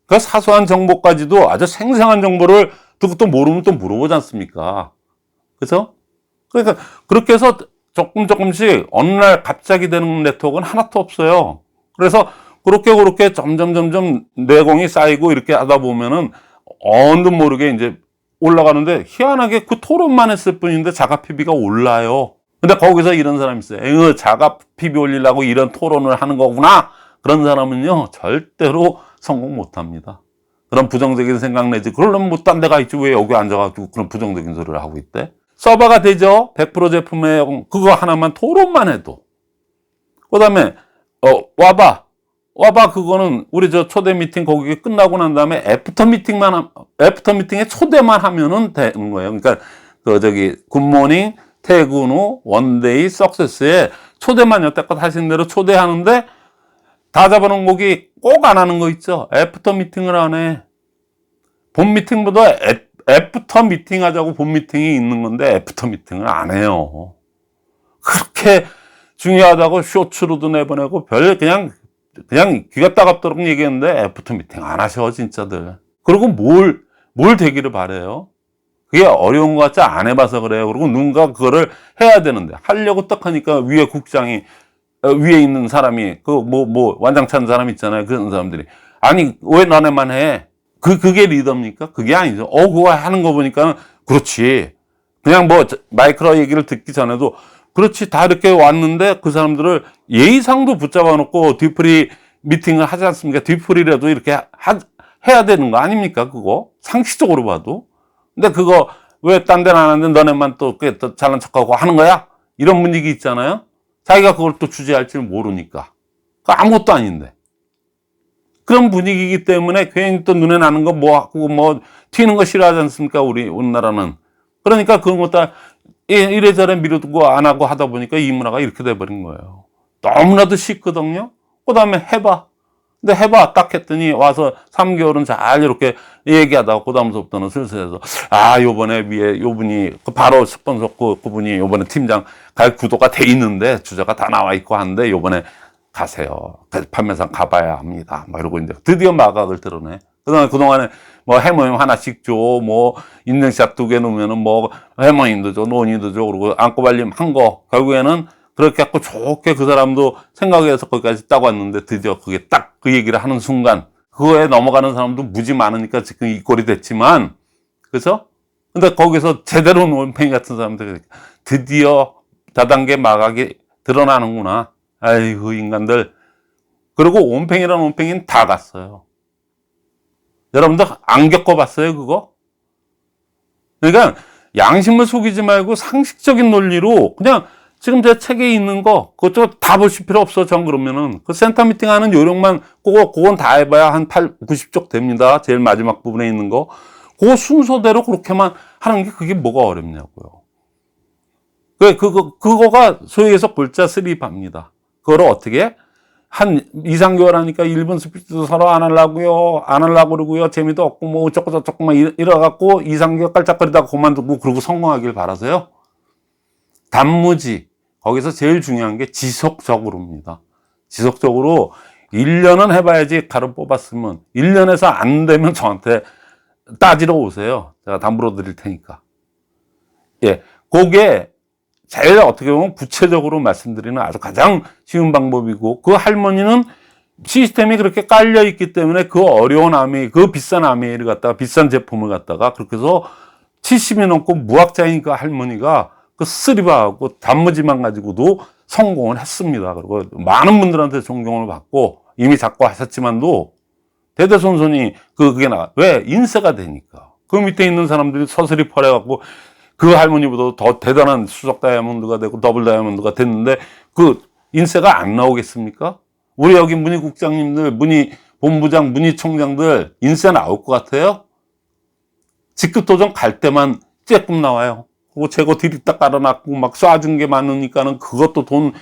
그 사소한 정보까지도 아주 생생한 정보를 듣고 또 모르면 또 물어보지 않습니까? 그죠? 그러니까 그렇게 해서 조금씩 어느 날 갑자기 되는 네트워크는 하나도 없어요. 그래서 그렇게 점점 내공이 쌓이고 이렇게 하다 보면은 어느 모르게 이제 올라가는데 희한하게 그 토론만 했을 뿐인데 자가 PB가 올라요. 근데 거기서 이런 사람이 있어요. 자가 PB 올리려고 이런 토론을 하는 거구나. 그런 사람은요 절대로 성공 못 합니다. 그런 부정적인 생각 내지 그러려면 뭐 딴 데 가 있지 왜 여기 앉아가지고 그런 부정적인 소리를 하고 있대? 서버가 되죠. 100% 제품에 그거 하나만 토론만 해도. 그 다음에 와봐 그거는 우리 저 초대 미팅 거기 끝나고 난 다음에 애프터 미팅에 초대만 하면은 되는 거예요. 그러니까 굿모닝, 퇴근 후, 원데이, 석세스에 초대만 여태껏 하신 대로 초대하는데 다 잡아놓은 곡이 꼭 안 하는 거 있죠. 애프터 미팅을 안 해. 본 미팅보다 애프터 미팅 하자고 본 미팅이 있는 건데 애프터 미팅을 안 해요. 그렇게 중요하다고 쇼츠로도 내보내고 그냥 귀가 따갑도록 얘기했는데 애프터 미팅 안 하셔 진짜들. 그리고 뭘 되기를 바래요. 그게 어려운 것 같지 안 해봐서 그래요. 그리고 누군가 그거를 해야 되는데 하려고 딱 하니까 위에 국장이 위에 있는 사람이 완장 찬 사람 있잖아요. 그런 사람들이 아니 왜 너네만 해? 그게 리더입니까? 그게 아니죠. 그거 하는 거 보니까 그렇지. 그냥 마이크로 얘기를 듣기 전에도 그렇지 다 이렇게 왔는데 그 사람들을 예의상도 붙잡아 놓고 뒤풀이 미팅을 하지 않습니까? 뒤풀이라도 이렇게 해야 되는 거 아닙니까? 그거 상식적으로 봐도. 근데 그거 왜 딴 데는 안 하는데 너네만 또 잘난 척하고 하는 거야? 이런 분위기 있잖아요. 자기가 그걸 또 주재할 줄 모르니까. 아무것도 아닌데. 그런 분위기이기 때문에 괜히 또 눈에 나는 거 하고 튀는 거 싫어하지 않습니까? 우리나라는. 그러니까 그런 것도 이래저래 미루고 안 하고 하다 보니까 이 문화가 이렇게 돼버린 거예요. 너무나도 쉽거든요. 그 다음에 해봐. 근데 해봐. 딱 했더니 와서 3개월은 잘 이렇게 얘기하다가 그 다음부터는 슬슬해서 요번에 위에 요분이 바로 스폰서 그분이 요번에 팀장 갈 구도가 돼 있는데 주자가 다 나와 있고 하는데 요번에 가세요. 판매상 가봐야 합니다. 이러고 이제 드디어 마각을 드러내. 그동안에 해모임 하나씩 줘, 인증샷 2개 놓으면은 해모임도 줘, 논의도 줘, 그리고 안고발림 한 거. 결국에는 그렇게 갖고 좋게 그 사람도 생각해서 거기까지 딱 왔는데 드디어 그게 딱 그 얘기를 하는 순간 그거에 넘어가는 사람도 무지 많으니까 지금 이 꼴이 됐지만, 그죠? 근데 거기서 제대로 논팽이 같은 사람들이 드디어 다단계 마각이 드러나는구나. 아이고, 인간들. 그리고 온팽이란 온팽이는 다 갔어요. 여러분들 안 겪어봤어요, 그거? 그러니까 양심을 속이지 말고 상식적인 논리로 그냥 지금 제 책에 있는 거 그것도 다 보실 필요 없어. 전 그러면은 그 센터 미팅 하는 요령만 그건 다 해봐야 한 90쪽 됩니다. 제일 마지막 부분에 있는 거 그 순서대로 그렇게만 하는 게 그게 뭐가 어렵냐고요. 그거가 소위 해서 골자 스립합니다. 그거를 어떻게 한 2, 3개월 하니까 1분 스피치도 서로 안 하려고 그러고요. 재미도 없고 어쩌고 저쩌고 이래갖고 2, 3개월 깔짝거리다가 그만두고 그러고 성공하길 바라세요. 단무지. 거기서 제일 중요한 게 지속적으로입니다. 지속적으로 1년은 해봐야지 가루 뽑았으면 1년에서 안 되면 저한테 따지러 오세요. 제가 담보로 드릴 테니까. 그게 제일 어떻게 보면 구체적으로 말씀드리는 아주 가장 쉬운 방법이고, 그 할머니는 시스템이 그렇게 깔려 있기 때문에 그 어려운 그 비싼 아메이를 갖다가 비싼 제품을 갖다가 그렇게 해서 70이 넘고 무학자인 그 할머니가 그 쓰리바하고 단무지만 가지고도 성공을 했습니다. 그리고 많은 분들한테 존경을 받고 이미 잡고 하셨지만도 대대손손이 그게 왜? 인쇄가 되니까. 그 밑에 있는 사람들이 서슬이 펄해갖고 그 할머니보다 더 대단한 수석 다이아몬드가 되고 더블 다이아몬드가 됐는데 그 인쇄가 안 나오겠습니까? 우리 여기 문희국장님들, 문희본부장, 문희총장들 인쇄 나올 것 같아요? 직급도전 갈 때만 쬐끔 나와요. 그리고 재고 디립다 깔아놨고 막 쏴준 게 많으니까는 그것도 돈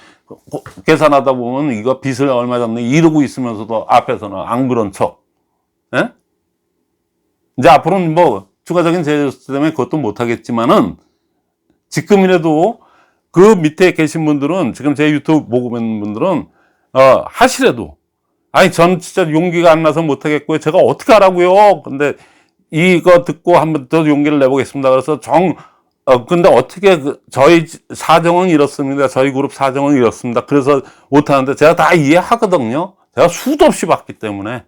계산하다 보면 이거 빚을 얼마 졌네 이러고 있으면서도 앞에서는 안 그런 척. 예? 이제 앞으로는 추가적인 제재 때문에 그것도 못하겠지만은 지금이라도 그 밑에 계신 분들은 지금 제 유튜브 보고 있는 분들은 하시래도 전 진짜 용기가 안 나서 못하겠고요. 제가 어떻게 하라고요? 근데 이거 듣고 한번 더 용기를 내보겠습니다. 그래서 근데 어떻게 저희 사정은 이렇습니다. 저희 그룹 사정은 이렇습니다. 그래서 못하는데 제가 다 이해하거든요. 제가 수도 없이 봤기 때문에.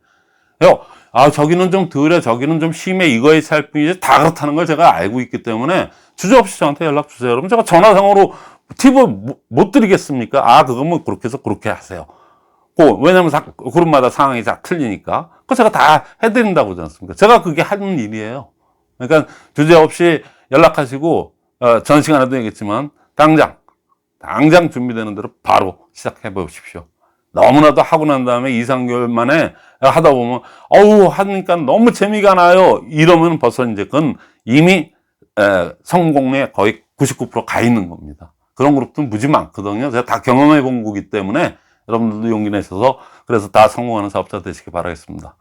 저기는 좀 덜해, 저기는 좀 심해, 이거에 살 뿐이지 다 그렇다는 걸 제가 알고 있기 때문에 주저없이 저한테 연락 주세요. 여러분 제가 전화상으로 팁을 못 드리겠습니까? 그거면 그렇게 해서 그렇게 하세요. 왜냐면 그룹마다 상황이 다 틀리니까. 그거 제가 다 해드린다고 하지 않습니까? 제가 그게 하는 일이에요. 그러니까 주저없이 연락하시고, 전 시간에도 얘기했지만, 당장 준비되는 대로 바로 시작해 보십시오. 너무나도 하고 난 다음에 2, 3개월 만에 하다 보면, 하니까 너무 재미가 나요. 이러면 벌써 이제 그건 이미, 성공에 거의 99% 가 있는 겁니다. 그런 그룹도 무지 많거든요. 제가 다 경험해 본 거기 때문에 여러분들도 용기 내셔서 그래서 다 성공하는 사업자 되시길 바라겠습니다.